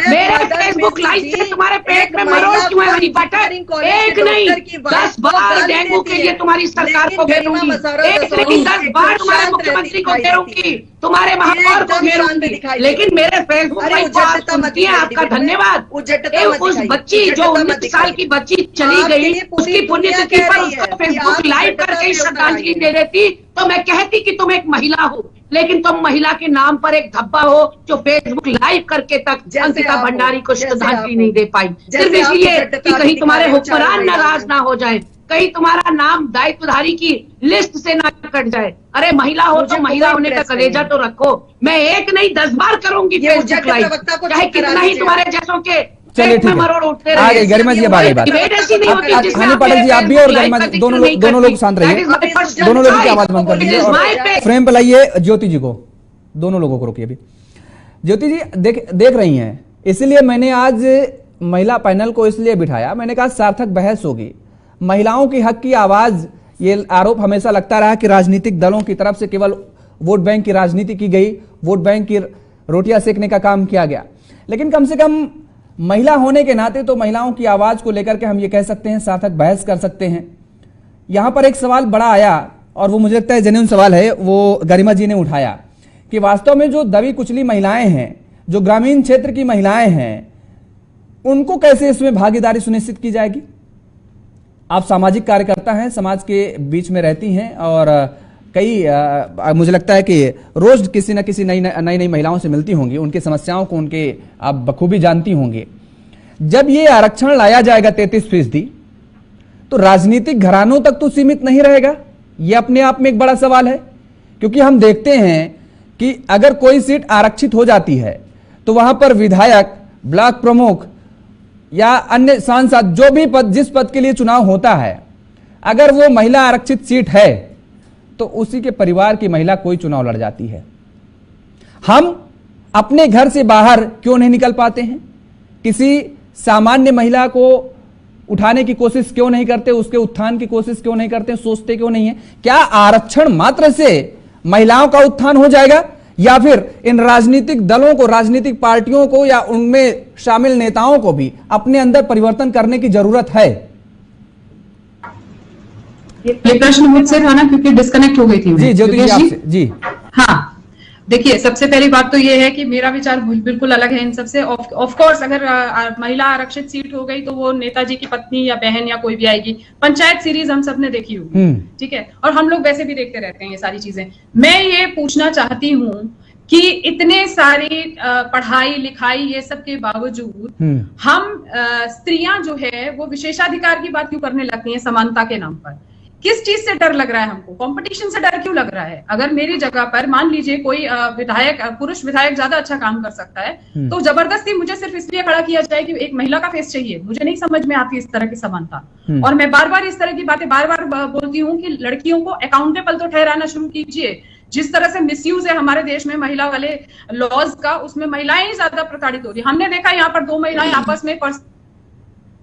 मेरे फेसबुक लाइव से तुम्हारे पेट में मरोड़ क्यों है हनी पाठक? एक नहीं 10 बार डेंगू के लिए तुम्हारी सरकार को घेरूंगी, एक नहीं 10 बार तुम्हारे मुख्यमंत्री को घेरूंगी, तुम्हारे महापौर को घेरूंगी। लेकिन मेरे फेसबुक लाइव को आप सुनती हैं, आपका धन्यवाद। उस बच्ची जो 19 साल की बच्ची चली गई, उसकी पुण्यतिथि पर उसको फेसबुक लाइव करके श्रद्धांजलि दे देती तो मैं कहती कि तुम एक महिला हो। लेकिन तुम महिला के नाम पर एक धब्बा हो जो फेसबुक लाइव करके तक अंकिता भंडारी को श्रद्धांजलि नहीं दे पाई, सिर्फ इसलिए कि कहीं तुम्हारे हुक्मरान नाराज ना हो जाए, कहीं तुम्हारा नाम दायित्वधारी की लिस्ट से ना कट जाए। अरे महिला हो तो महिला होने का कलेजा तो रखो। मैं एक नहीं 10 बार करूंगी फेसबुक लाइव, चाहे कितना ही तुम्हारे जैसों के चलिए ठीक है, आ गई गरिमा जी, अब आ गई बात। हनी पाठक जी आप भी और गरिमा जी दोनों लोग शांत रहिए, दोनों लोगों की आवाज बंद कर दीजिए और फ्रेम पे लाइए ज्योति जी को, दोनों लोगों को रोकिए अभी। ज्योति जी देख रही हैं, इसलिए मैंने आज महिला पैनल को इसलिए बिठाया, मैंने कहा सार्थक बहस होगी, महिलाओं की हक की आवाज। ये आरोप हमेशा लगता रहा कि राजनीतिक दलों की तरफ से केवल वोट बैंक की राजनीति की गई, वोट बैंक की रोटियां सेकने का काम किया गया। लेकिन कम से कम महिला होने के नाते तो महिलाओं की आवाज को लेकर के हम ये कह सकते हैं, सार्थक बहस कर सकते हैं। यहां पर एक सवाल बड़ा आया और वो मुझे लगता है जेन्युइन सवाल है, वो गरिमा जी ने उठाया कि वास्तव में जो दबी कुचली महिलाएं हैं, जो ग्रामीण क्षेत्र की महिलाएं हैं, उनको कैसे इसमें भागीदारी सुनिश्चित की जाएगी? आप सामाजिक कार्यकर्ता हैं, समाज के बीच में रहती हैं और कई मुझे लगता है कि रोज किसी न किसी नई महिलाओं से मिलती होंगी, उनकी समस्याओं को उनके आप बखूबी जानती होंगी। जब ये आरक्षण लाया जाएगा 33%, तो राजनीतिक घरानों तक तो सीमित नहीं रहेगा? ये अपने आप में एक बड़ा सवाल है, क्योंकि हम देखते हैं कि अगर कोई सीट आरक्षित हो जाती है तो वहां पर विधायक, ब्लॉक प्रमुख या अन्य सांसद, जो भी पद, जिस पद के लिए चुनाव होता है, अगर वो महिला आरक्षित सीट है तो उसी के परिवार की महिला कोई चुनाव लड़ जाती है। हम अपने घर से बाहर क्यों नहीं निकल पाते हैं? किसी सामान्य महिला को उठाने की कोशिश क्यों नहीं करते? उसके उत्थान की कोशिश क्यों नहीं करते? सोचते क्यों नहीं है? क्या आरक्षण मात्र से महिलाओं का उत्थान हो जाएगा, या फिर इन राजनीतिक दलों को, राजनीतिक पार्टियों को या उनमें शामिल नेताओं को भी अपने अंदर परिवर्तन करने की जरूरत है? ये प्रश्न मुझसे था ना, क्योंकि डिस्कनेक्ट हो गई थी। जी ज्योति जी, आपसे जी। हाँ, देखिए, सबसे पहली बात तो ये है कि मेरा विचार बिल्कुल अलग है इन सबसे। ऑफ कोर्स अगर महिला आरक्षित सीट हो गई तो वो नेताजी की पत्नी या बहन या कोई भी आएगी। पंचायत सीरीज हम सबने देखी होगी, ठीक है, और हम लोग वैसे भी देखते रहते हैं ये सारी चीजें। मैं ये पूछना चाहती हूँ कि इतने सारी पढ़ाई लिखाई ये सब के बावजूद हम स्त्रियां जो है वो विशेषाधिकार की बात क्यों करने लगती हैं समानता के नाम पर? किस चीज से डर लग रहा है हमको? कंपटीशन से डर क्यों लग रहा है? अगर मेरी जगह पर मान लीजिए कोई विधायक, पुरुष विधायक ज्यादा अच्छा काम कर सकता है तो जबरदस्ती मुझे सिर्फ इसलिए खड़ा किया जाए कि एक महिला का फेस चाहिए। मुझे नहीं समझ में आती इस तरह की समानता। और मैं बार बार इस तरह की बातें बार बार बोलती हूँ कि लड़कियों को अकाउंटेबल तो ठहराना शुरू कीजिए। जिस तरह से मिसयूज है हमारे देश में महिला वाले लॉज का, उसमें महिलाएं ही ज्यादा प्रताड़ित हो रही है। हमने देखा यहाँ पर दो महिलाएं आपस में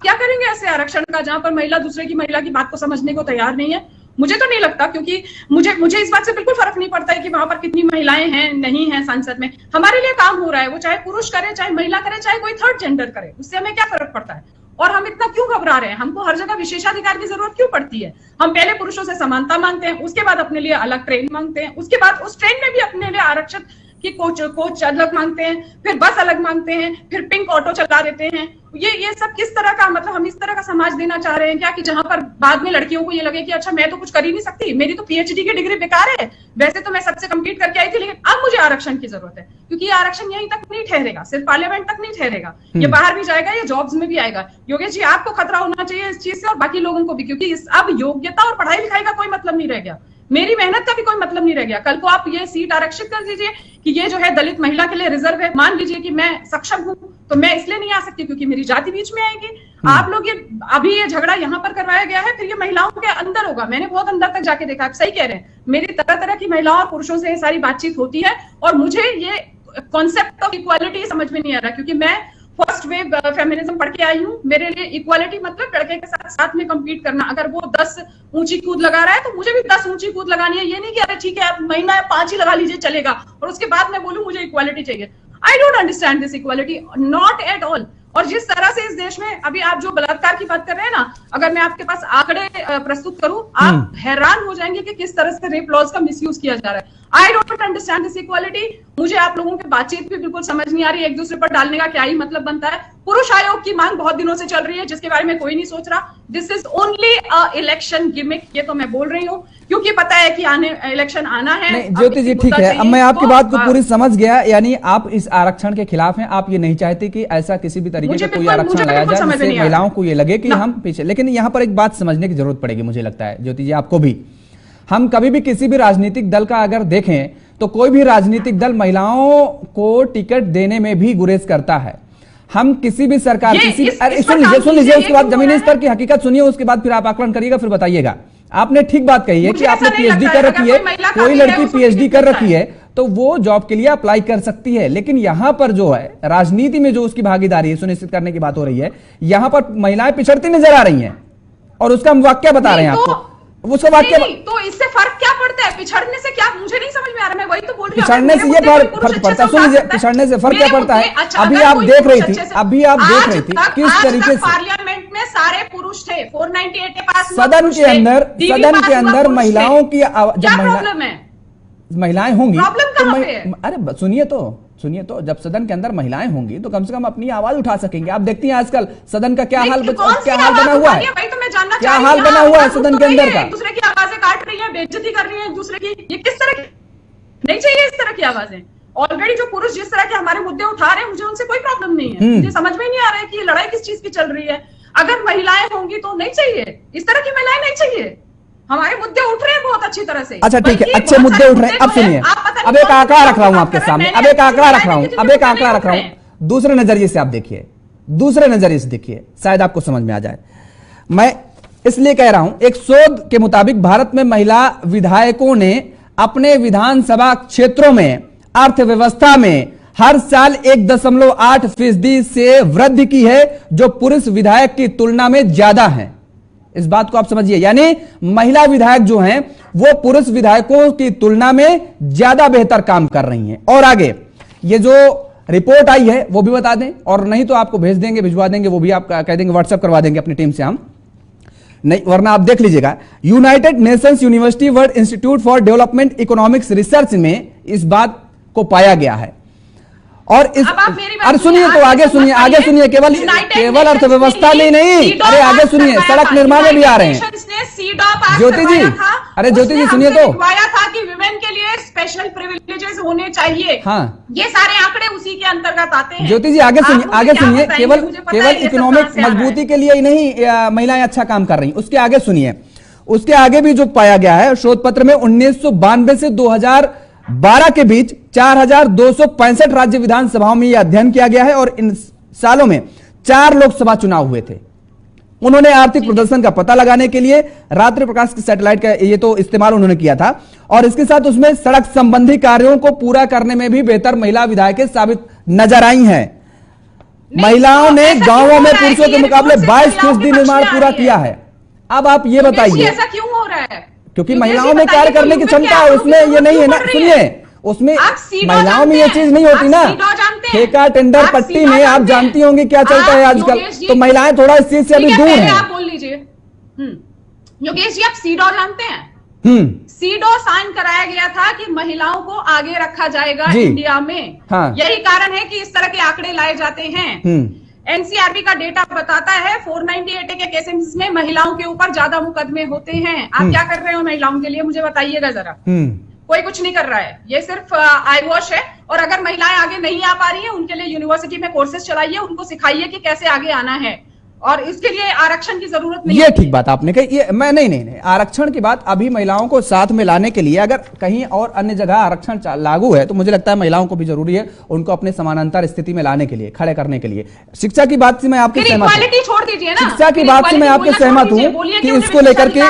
क्या करेंगे ऐसे आरक्षण का, जहां पर महिला दूसरे की महिला की बात को समझने को तैयार नहीं है? मुझे तो नहीं लगता, क्योंकि मुझे इस बात से बिल्कुल फर्क नहीं पड़ता है कि वहां पर कितनी महिलाएं हैं, नहीं है संसद में। हमारे लिए काम हो रहा है, वो चाहे पुरुष करे, चाहे महिला करे, चाहे कोई थर्ड जेंडर करे, उससे हमें क्या फर्क पड़ता है? और हम इतना क्यों घबरा रहे हैं? हमको हर जगह विशेषाधिकार की जरूरत क्यों पड़ती है? हम पहले पुरुषों से समानता मांगते हैं, उसके बाद अपने लिए अलग ट्रेन मांगते हैं, उसके बाद उस ट्रेन में भी अपने लिए आरक्षित कि कोच अलग मांगते हैं, फिर बस अलग मांगते हैं, फिर पिंक ऑटो चला देते हैं। ये सब किस तरह का, मतलब हम इस तरह का समाज देना चाह रहे हैं क्या कि जहां पर बाद में लड़कियों को ये लगे कि अच्छा मैं तो कुछ कर ही नहीं सकती, मेरी तो पीएचडी की डिग्री बेकार है, वैसे तो मैं सबसे कम्पीट करके आई थी, लेकिन अब मुझे आरक्षण की जरूरत है। क्योंकि ये आरक्षण यहीं तक नहीं ठहरेगा, सिर्फ पार्लियामेंट तक नहीं ठहरेगा, ये बाहर भी जाएगा, ये जॉब्स में भी आएगा। योगेश जी, आपको खतरा होना चाहिए इस चीज से और बाकी लोगों को भी, क्योंकि अब योग्यता और पढ़ाई लिखाई का कोई मतलब नहीं रह गया, मेरी मेहनत का भी कोई मतलब नहीं रह गया। कल को आप ये सीट आरक्षित कर दीजिए कि ये जो है दलित महिला के लिए रिजर्व है। मान लीजिए कि मैं सक्षम हूं तो मैं इसलिए नहीं आ सकती क्योंकि मेरी जाति बीच में आएगी। आप लोग ये झगड़ा यहाँ पर करवाया गया है, फिर ये महिलाओं के अंदर होगा। मैंने बहुत अंदर तक जाके देखा, आप सही कह रहे हैं, मेरी तरह तरह की महिलाओं और पुरुषों से ये सारी बातचीत होती है और मुझे ये कॉन्सेप्ट ऑफ इक्वालिटी समझ में नहीं आ रहा, क्योंकि मैं फर्स्ट वेव फेमिनिज्म पढ़ के आई हूँ। मेरे लिए इक्वालिटी मतलब लड़के के साथ में compete करना। अगर वो 10 ऊंची कूद लगा रहा है तो मुझे भी 10 ऊंची कूद लगानी है। ये नहीं कि अरे ठीक है आप महीना 5 ही लगा लीजिए चलेगा और उसके बाद मैं बोलूं मुझे इक्वालिटी चाहिए। I don't understand this equality, not at all. और जिस तरह से इस देश में अभी आप जो बलात्कार की बात कर रहे हैं ना, अगर मैं आपके पास आंकड़े प्रस्तुत करूं, आप हैरान हो जाएंगे कि किस तरह से रेप लॉज का मिसयूज किया जा रहा है। I don't understand this equality. मुझे आप लोगों की बातचीत भी बिल्कुल समझ नहीं आ रही, एक दूसरे पर डालने का क्या ही मतलब बनता है। पुरुष आयोग की मांग बहुत दिनों से चल रही है जिसके बारे में कोई नहीं सोच रहा। This is only a election gimmick, ये तो मैं बोल रही हूँ क्योंकि पता है कि इलेक्शन आना है। ज्योति जी ठीक है, अब मैं आपकी बात को पूरी समझ गया, यानी आप इस आरक्षण के खिलाफ हैं, आप ये नहीं चाहते कि ऐसा किसी भी तरीके का कोई आरक्षण लाया जाए जिससे महिलाओं को ये लगे कि हम पीछे। लेकिन यहाँ पर एक बात समझने की जरूरत पड़ेगी, मुझे लगता है ज्योति जी आपको भी। हम कभी भी किसी भी राजनीतिक दल का अगर देखें तो कोई भी राजनीतिक दल महिलाओं को टिकट देने में भी गुरेज करता है। हम किसी भी सरकार सुन लीजिए उसके बाद जमीनी स्तर की हकीकत सुनिए, उसके बाद फिर आप आकलन करिएगा, फिर बताइएगा। आपने ठीक बात कही है कि आपने पीएचडी कर रखी है, कोई लड़की पीएचडी कर रखी है तो वो जॉब के लिए अप्लाई कर सकती है। लेकिन यहां पर जो है राजनीति में जो उसकी भागीदारी है सुनिश्चित करने की बात हो रही है, यहां पर महिलाएं पिछड़ती नजर आ रही हैं और उसका हम वाक्य बता रहे हैं आपको। उसके बाद क्या? तो इससे फर्क क्या पड़ता है? पिछड़ने से क्या, मुझे नहीं समझ में आ रहा, मैं वही तो बोल रही हूँ। पिछड़ने से ये फर्क पड़ता है, सुन लीजिए, पिछड़ने से फर्क क्या पड़ता है? अभी आप देख रही थी किस तरीके से पार्लियामेंट में सारे पुरुष थे, 498 के पास सदन के अंदर महिलाओं की जब महिलाएं होंगी तो अरे सुनिए तो जब सदन के अंदर महिलाएं होंगी तो कम से कम अपनी आवाज उठा सकेंगे। आप देखती हैं आजकल सदन का क्या हाल बना हुआ है, क्या हाल बना हुआ है सदन के अंदर का। दूसरे की आवाजें काट रही है, बेइज्जती कर रही है दूसरे की, ये किस तरह की? नहीं चाहिए इस तरह की आवाजें। ऑलरेडी जो पुरुष जिस तरह के हमारे मुद्दे उठा रहे हैं, मुझे उनसे कोई प्रॉब्लम नहीं है। मुझे समझ में नहीं आ रहा है कि ये लड़ाई किस चीज की चल रही है। अगर महिलाएं होंगी तो नहीं चाहिए, इस तरह की महिलाएं नहीं चाहिए। हमारे मुद्दे उठ रहे हैं बहुत अच्छी तरह से। अच्छा ठीक है, अच्छे मुद्दे उठ रहे हैं। अब सुनिए, अब एक आंकड़ा रख रहा हूं आपके सामने, अब एक आंकड़ा रख रहा हूं, दूसरे नजरिए से आप देखिए, दूसरे नजरिए से देखिए, शायद आपको समझ में आ जाए। मैं इसलिए कह रहा हूं, एक शोध के मुताबिक भारत में महिला विधायकों ने अपने विधानसभा क्षेत्रों में अर्थव्यवस्था में हर साल 1.8% से वृद्धि की है, जो पुरुष विधायक की तुलना में ज्यादा है। इस बात को आप समझिए, यानी महिला विधायक जो हैं वो पुरुष विधायकों की तुलना में ज्यादा बेहतर काम कर रही हैं। और आगे ये जो रिपोर्ट आई है वो भी बता दें, और नहीं तो आपको भेज देंगे, भिजवा देंगे, वो भी आप कह देंगे, व्हाट्सएप करवा देंगे अपनी टीम से हम, नहीं वरना आप देख लीजिएगा। United Nations university world institute for development economics research में इस बात को पाया गया है। और इस अरे सुनिए तो आगे सुनिए, केवल अर्थव्यवस्था में नहीं, अरे आगे सुनिए, सड़क निर्माण में भी आ रहे हैं ज्योति जी। अरे ज्योति जी सुनिए तो, था कि विमेन के लिए स्पेशल प्रिविलेजेस होने चाहिए। हाँ, ये सारे आंकड़े उसी के अंतर्गत आते हैं। ज्योति जी आगे सुनिए, केवल इकोनॉमिक मजबूती के लिए ही नहीं महिलाएं अच्छा काम कर रही, उसके आगे सुनिए। उसके आगे भी जो पाया गया है शोध पत्र में, 1992 से 2012 के बीच 4265 राज्य विधानसभाओं में यह अध्ययन किया गया है, और इन सालों में 4 लोकसभा चुनाव हुए थे। उन्होंने आर्थिक प्रदर्शन का पता लगाने के लिए रात्रि प्रकाश की सैटेलाइट का ये तो इस्तेमाल उन्होंने किया था, और इसके साथ उसमें सड़क संबंधी कार्यों को पूरा करने में भी बेहतर महिला विधायकें साबित नजर आई हैं। महिलाओं ने गांवों में पुरुषों के मुकाबले 22% निर्माण पूरा किया है। अब आप ये बताइए ऐसा क्यों हो रहा है? क्योंकि महिलाओं में कार्य करने की क्षमता है, उसमें ये नहीं है ना। सुनिए, उसमें महिलाओं में ये चीज नहीं होती ना। ठेका टेंडर पट्टी में आप जानती होंगी क्या चलता है आजकल, तो महिलाएं थोड़ा इस चीज से अभी दूर हैं। आप बोल लीजिए योगेश जी, आप सीडो जानते हैं? सीडो साइन कराया गया था कि महिलाओं को आगे रखा जाएगा इंडिया में। हाँ। यही कारण है कि इस तरह के आंकड़े लाए जाते हैं। एनसीआरबी का डेटा बताता है 498 के केसेस में महिलाओं के ऊपर ज्यादा मुकदमे होते हैं। आप क्या कर रहे हो महिलाओं के लिए, मुझे बताइएगा जरा। कोई कुछ नहीं कर रहा है, ये सिर्फ आई वॉश है। और अगर महिलाएं आगे नहीं आ पा रही हैं, उनके लिए यूनिवर्सिटी में कोर्सेज चलाइए, उनको सिखाइए कि कैसे आगे आना है, और इसके लिए आरक्षण की जरूरत नहीं। ये ठीक बात आपने कही। ये मैं नहीं आरक्षण की बात अभी महिलाओं को साथ में लाने के लिए, अगर कहीं और अन्य जगह आरक्षण लागू है तो मुझे लगता है महिलाओं को भी जरूरी है उनको अपने समानांतर स्थिति में लाने के लिए, खड़े करने के लिए। शिक्षा की बात से मैं आपके सहमत हूं, छोड़ दीजिए ना, शिक्षा की बात से मैं आपके सहमत हूं कि इसको लेकर के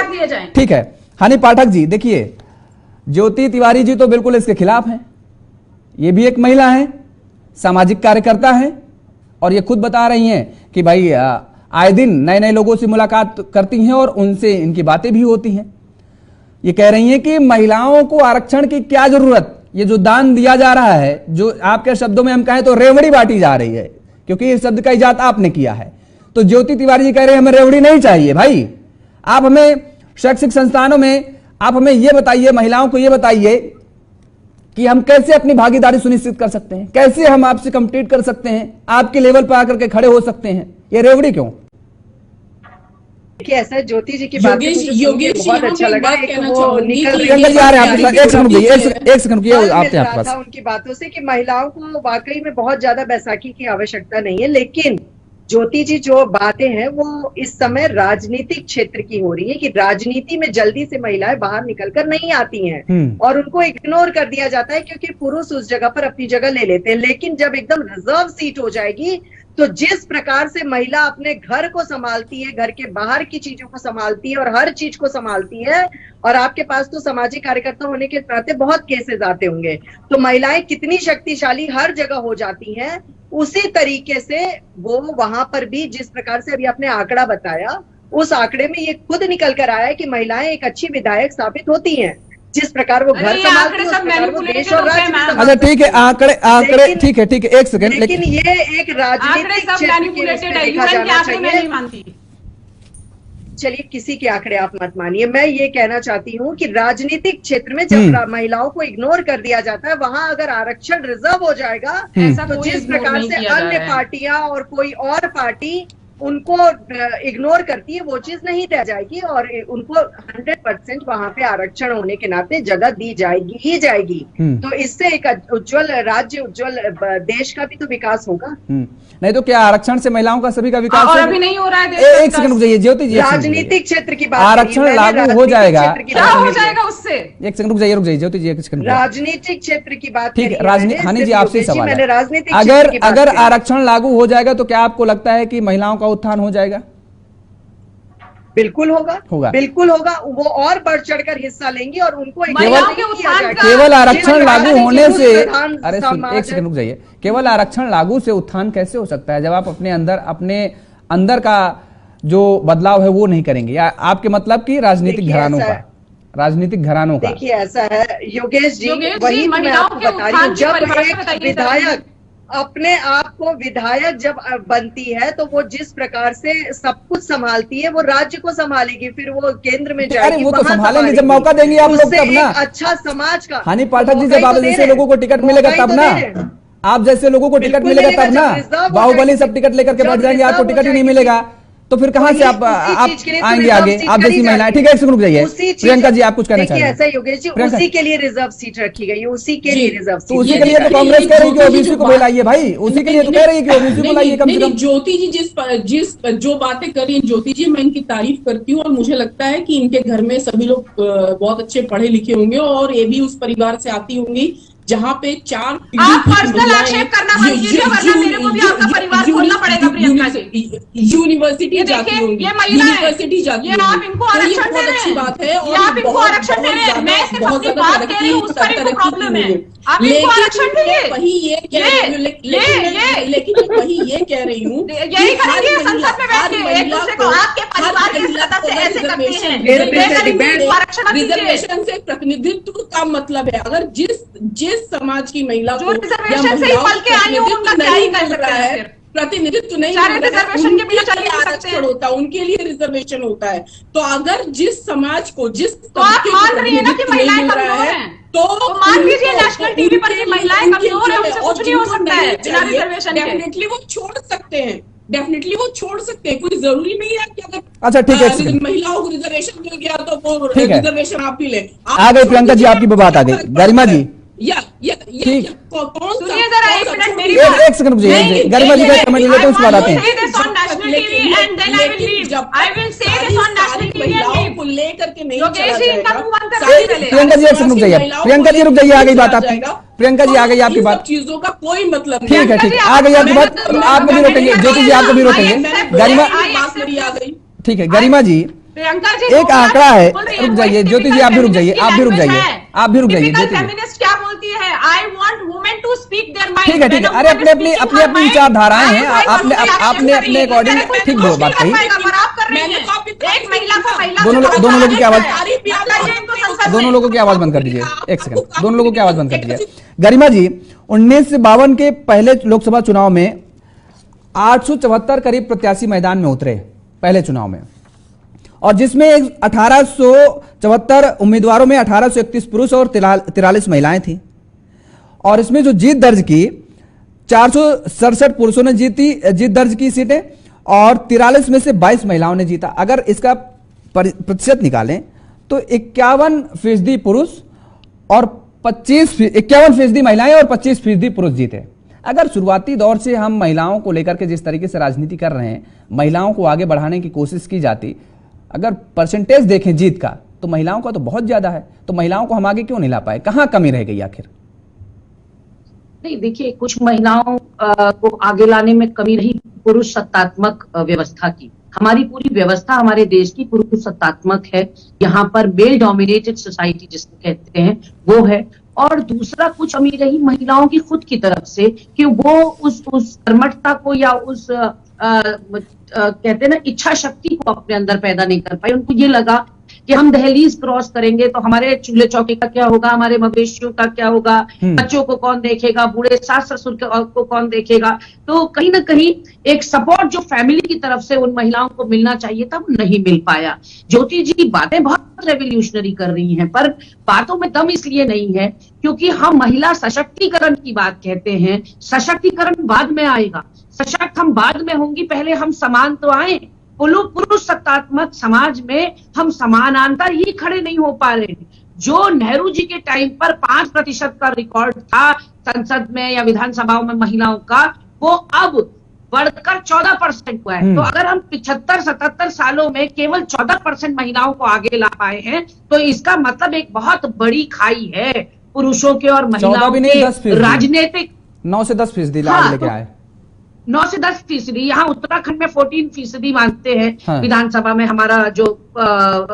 ठीक है। हानि पाठक जी देखिए, ज्योति तिवारी जी तो बिल्कुल इसके खिलाफ हैं। ये भी एक महिला है, सामाजिक कार्यकर्ता है, और ये खुद बता रही हैं कि भाई आए दिन नए नए लोगों से मुलाकात करती हैं और उनसे इनकी बातें भी होती हैं। ये कह रही हैं कि महिलाओं को आरक्षण की क्या जरूरत, ये जो दान दिया जा रहा है, जो आपके शब्दों में हम कहें तो रेवड़ी बांटी जा रही है, क्योंकि इस शब्द का इजाद आपने किया है। तो ज्योति तिवारी जी कह रहे हैं हमें रेवड़ी नहीं चाहिए। भाई आप हमें शैक्षिक संस्थानों में आप हमें ये बताइए, महिलाओं को ये बताइए कि हम कैसे अपनी भागीदारी सुनिश्चित कर सकते हैं, कैसे हम आपसे कम्पीट कर सकते हैं, आपके लेवल पर आकर के खड़े हो सकते हैं। ये रेवड़ी क्यों? देखिए ऐसा है, ज्योति जी की बात बहुत अच्छा लगा। एक सेकंड था उनकी बातों से कि महिलाओं को वाकई में बहुत ज्यादा बैसाखी की आवश्यकता नहीं है, लेकिन ज्योति जी जो बातें हैं वो इस समय राजनीतिक क्षेत्र की हो रही है कि राजनीति में जल्दी से महिलाएं बाहर निकलकर नहीं आती हैं और उनको इग्नोर कर दिया जाता है क्योंकि पुरुष उस जगह पर अपनी जगह ले लेते हैं। लेकिन जब एकदम रिजर्व सीट हो जाएगी तो जिस प्रकार से महिला अपने घर को संभालती है, घर के बाहर की चीजों को संभालती है और हर चीज को संभालती है, और आपके पास तो सामाजिक कार्यकर्ता होने के नाते बहुत केसेस आते होंगे, तो महिलाएं कितनी शक्तिशाली हर जगह हो जाती हैं, उसी तरीके से वो वहां पर भी जिस प्रकार से अभी आपने आंकड़ा बताया उस आंकड़े में ये खुद निकल कर आया है कि महिलाएं एक अच्छी विधायक साबित होती हैं। जिस प्रकार वो घर संभालती है, उस प्रकार वो देश और राज्य भी संभालती अच्छा ठीक है, आंकड़े ठीक है, एक सेकंड, लेकिन ये एक राजनीतिक क्षेत्र के रूप में देखा जाना चाहिए। चलिए किसी के आंकड़े आप मत मानिए, मैं ये कहना चाहती हूँ कि राजनीतिक क्षेत्र में जब महिलाओं को इग्नोर कर दिया जाता है, वहां अगर आरक्षण रिजर्व हो जाएगा तो जिस प्रकार से अन्य पार्टियां और कोई और पार्टी उनको इग्नोर करती है, वो चीज नहीं रह जाएगी और उनको 100% वहां पे आरक्षण होने के नाते जगह दी जाएगी ही जाएगी। तो इससे एक उज्जवल राज्य, उज्जवल देश का भी तो विकास होगा। नहीं तो क्या आरक्षण से महिलाओं का सभी का विकास और अभी नहीं हो रहा है? एक सेकंड रुक जाइए ज्योति जी, राजनीतिक क्षेत्र की बात, आरक्षण लागू हो जाएगा, क्या हो जाएगा उससे? एक सेकंड रुक जाइए ज्योति जी, एक सेकंड। राजनीतिक क्षेत्र की बात, ठीक है, हानि जी आपसे सवाल है, राजनीतिक अगर आरक्षण लागू हो जाएगा तो क्या आपको लगता है कि महिलाओं का उत्थान हो जाएगा? बिल्कुल होगा, बिल्कुल होगा। वो और बढ़ चढ़कर हिस्सा लेंगी और उनको केवल आरक्षण लागू होने से, अरे एक सेकंड रुक जाइए, केवल आरक्षण लागू से उत्थान कैसे हो सकता है जब आप अपने अंदर का जो बदलाव है वो नहीं करेंगे? या आपके मतलब कि राजनीतिक घरानों का? देखिए ऐसा है योगेश जी, वही मैं आपको बता रही हूँ, जब एक विधायक अपने आप को विधायक जब बनती है तो वो जिस प्रकार से सब कुछ संभालती है, वो राज्य को संभालेगी, फिर वो केंद्र में जाएगी। अरे वो तो संभालेंगे जब मौका देंगे आप लोग तब ना। अच्छा समाज का हानि पाठक जी, जब आप जैसे लोगों को टिकट मिलेगा तब ना, आप जैसे लोगों को टिकट मिलेगा तब ना। बाहुबली सब टिकट लेकर के बैठ जाएंगे, आपको टिकट ही नहीं मिलेगा तो फिर कहां से आप आएंगे आगे? आप जैसी महिलाएं, ठीक है, एक रुक जाइए प्रियंका जी, आप कुछ कहना चाहेंगे? ऐसा योगेश जी, उसी के लिए रिजर्व सीट रखी गई, उसी के लिए रिजर्व सीट। तो उसी के लिए तो कांग्रेस कह रही है कि ओबीसी को बुलाइए भाई, उसी के लिए तो कह रही है कि ओबीसी को लाइए कम से कम। ज्योति जी जो बातें कर रही है ज्योति जी, मैं इनकी तारीफ करती हूँ और मुझे लगता है कि इनके घर में सभी लोग बहुत अच्छे पढ़े लिखे होंगे और ये भी उस परिवार से आती होंगी जहाँ पे 4 आप पर्सनल आक्षेप करना बंद कीजिए, वरना मेरे को भी आपका परिवार खोलना पड़ेगा। प्रियंका जी यूनिवर्सिटी जाती होंगी, यूनिवर्सिटी जाती होंगी, आप इनको आरक्षण दे रहे हैं, अच्छी बात है और आप इनको आरक्षण दे रहे हैं। मैं सिर्फ अपनी बात कह रही हूँ, उस पर इनको प्रॉब्लम है। आप इनको आरक्षण दीजिए। वही ये कह रही हूँ, लेकिन वही ये कह रही हूँ, यही करेंगे संसद में बैठ के एक दूसरे को, आपके परिवार के सदस्य ऐसे करते हैं। आरक्षण रिजर्वेशन से प्रतिनिधित्व का मतलब है, अगर जिस समाज की महिला जो रिजर्वेशन से ही पल के आई हो, उनका क्या ही कर सकता है? प्रतिनिधित्व नहीं रिजर्वेशन के बिना चल आरक्षण होता है, उनके लिए रिजर्वेशन होता है। तो अगर जिस समाज को तो आप मान रही है ना कि महिलाएं कमजोर हैं, तो मान लीजिए नेशनल टीवी पर कि महिलाएं कमजोर है, उनसे कुछ नहीं हो सकता है बिना रिजर्वेशन के। डेफिनेटली वो छोड़ सकते हैं, डेफिनेटली वो छोड़ सकते हैं, कोई जरूरी नहीं है कि अगर अच्छा ठीक है महिलाओं को रिजर्वेशन मिल गया तो वो रिजर्वेशन आप भी ले। आ गई प्रियंका जी, आपकी बात आ गई। गरिमा जी सुनिए जरा एक मिनट मेरी एक सेकंड रुकिए, गरिमा जी का कमेंट लेते हैं, उसके बाद आते हैं। प्रियंका जी एक सेकंड रुक जाइए, प्रियंका जी रुक जाइए, आ गई बात आपकी, प्रियंका जी आ गई आपकी बात। चीजों का कोई मतलब ठीक है, ठीक है, आ गई आपकी बात, आपको भी रोकेंगे, ज्योति जी आपको भी रोकेंगे। गरिमा ठीक है, गरिमा जी एक आंकड़ा है, रुक जाइए ज्योति जी, आप भी रुक जाइए, आप भी रुक जाइए, आप भी रुक जाइए ज्योति जी। क्या बोलती है? I want women to speak their mind. ठीक है, ठीक है, अरे अपनी विचारधाराएं हैं, आपने अपने अकॉर्डिंग ठीक बात कही। दोनों लोगों की आवाज, दोनों लोगों की आवाज बंद कर दीजिए, एक सेकंड, दोनों लोगों की आवाज बंद कर दीजिए। गरिमा जी, 1952 के पहले लोकसभा चुनाव में 874 करीब प्रत्याशी मैदान में उतरे पहले चुनाव में, और जिसमें 1874 उम्मीदवारों में 1831 पुरुष और 43 महिलाएं थी। और इसमें जो जीत दर्ज की, 467 पुरुषों ने जीत दर्ज की सीटें और 43 में से 22 महिलाओं ने जीता। अगर इसका प्रतिशत निकालें तो 51% पुरुष और 51% महिलाएं और 25% पुरुष जीते। अगर शुरुआती दौर से हम महिलाओं को लेकर के जिस तरीके से राजनीति कर रहे हैं, महिलाओं को आगे बढ़ाने की कोशिश की जाती, अगर परसेंटेज देखें जीत का, तो महिलाओं का तो बहुत ज्यादा है। तो महिलाओं को हम आगे क्यों नहीं ला पाए? कहां कमी रह गई आखिर? नहीं, देखिए, कुछ महिलाओं को आगे लाने में कमी रही पुरुष सत्तात्मक व्यवस्था की। हमारी पूरी व्यवस्था हमारे देश की पुरुष सत्तात्मक है। यहाँ पर मेल डोमिनेटेड सोसाइटी जिसको कहते हैं वो है। और दूसरा कुछ कमी रही महिलाओं की खुद की तरफ से कि वो उस कर्मठता को या उस कहते हैं ना, इच्छा शक्ति को अपने अंदर पैदा नहीं कर पाई। उनको ये लगा कि हम दहलीज क्रॉस करेंगे तो हमारे चूल्हे चौके का क्या होगा, हमारे मवेशियों का क्या होगा, बच्चों को कौन देखेगा, बूढ़े सास ससुर को कौन देखेगा। तो कहीं ना कहीं एक सपोर्ट जो फैमिली की तरफ से उन महिलाओं को मिलना चाहिए था, वो नहीं मिल पाया। ज्योति जी बातें बहुत रेवोल्यूशनरी कर रही हैं, पर बातों में दम इसलिए नहीं है क्योंकि हम महिला सशक्तिकरण की बात कहते हैं। सशक्तिकरण बाद में आएगा, सशक्त हम बाद में होंगी, पहले हम समान तो आए। पुरुष सत्तात्मक समाज में हम समानांतर ही खड़े नहीं हो पा रहे। जो नेहरू जी के टाइम पर 5% का रिकॉर्ड था संसद में या विधानसभाओं में महिलाओं का, वो अब बढ़कर 14% हुआ है। तो अगर हम 75-77 सालों में केवल 14% महिलाओं को आगे ला पाए हैं, तो इसका मतलब एक बहुत बड़ी खाई है पुरुषों के और महिलाओं के राजनीतिक। 9 से 10% लाभ लेके आए। 9 से 10%। यहाँ उत्तराखंड में 14% मानते हैं। हाँ। विधानसभा में हमारा जो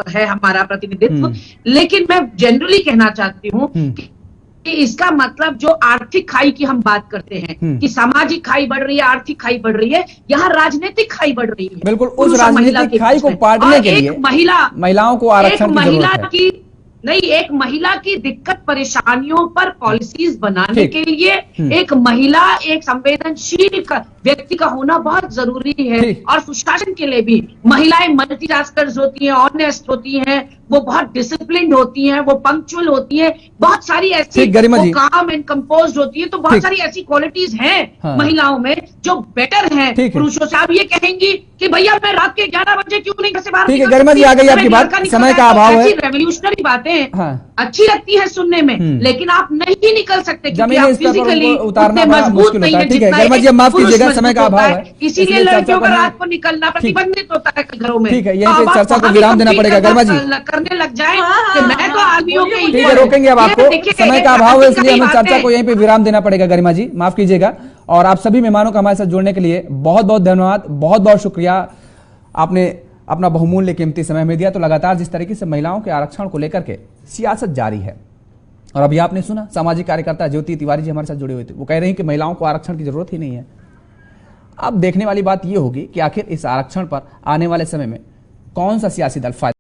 है हमारा प्रतिनिधित्व। लेकिन मैं जनरली कहना चाहती हूँ कि इसका मतलब जो आर्थिक खाई की हम बात करते हैं कि सामाजिक खाई बढ़ रही है, आर्थिक खाई बढ़ रही है, यहाँ राजनीतिक खाई बढ़ रही है। बिल्कुल, उस राजनीतिक खाई को पाटने के लिए महिलाओं को आरक्षण की जरूरत है। एक महिला की दिक्कत परेशानियों पर पॉलिसीज बनाने के लिए एक महिला, एक संवेदनशील व्यक्ति का होना बहुत जरूरी है। और सुशासन के लिए भी महिलाएं मल्टीटास्कर्स होती हैं, ऑनेस्ट होती हैं, वो बहुत डिसिप्लिन्ड होती हैं, वो पंक्चुअल होती हैं, बहुत सारी ऐसी काम एंड कंपोज्ड होती है। तो बहुत सारी ऐसी क्वालिटीज हैं महिलाओं में जो बेटर हैं पुरुषों से। आप ये कहेंगी कि भैया मैं रात के 11 बजे क्यों नहीं घर से बाहर? ठीक है गरिमा जी, आ गई आपकी बात। समय का अभाव है। रेवोल्यूशनरी बातें अच्छी लगती है सुनने में, लेकिन आप नहीं निकल सकते क्योंकि आप फिजिकली उतने मजबूत नहीं है। ठीक है गरिमा जी, माफ कीजिएगा, समय का अभाव है, इसीलिए लड़कियों का रात को निकलना प्रतिबंधित होता है घरों में। ठीक है, यहीं पे चर्चा को विराम देना पड़ेगा गरिमा जी। करने लग जाए कि मैं तो आदमियों के, ठीक है, रोकेंगे अब आपको। समय का अभाव है, इसलिए हमें चर्चा को यहीं पे विराम देना पड़ेगा गरिमा जी, माफ कीजिएगा। और आप सभी मेहमानों का हमारे साथ जुड़ने के लिए बहुत बहुत धन्यवाद, बहुत बहुत शुक्रिया। आपने अपना बहुमूल्य कीमती समय हमें दिया। तो लगातार जिस तरीके से महिलाओं के आरक्षण को लेकर के सियासत जारी है, और अभी आपने सुना सामाजिक कार्यकर्ता ज्योति तिवारी जी हमारे साथ जुड़े हुए थे, वो कह रहे हैं कि महिलाओं को आरक्षण की जरूरत ही नहीं है। अब देखने वाली बात यह होगी कि आखिर इस आरक्षण पर आने वाले समय में कौन सा सियासी दल फायदा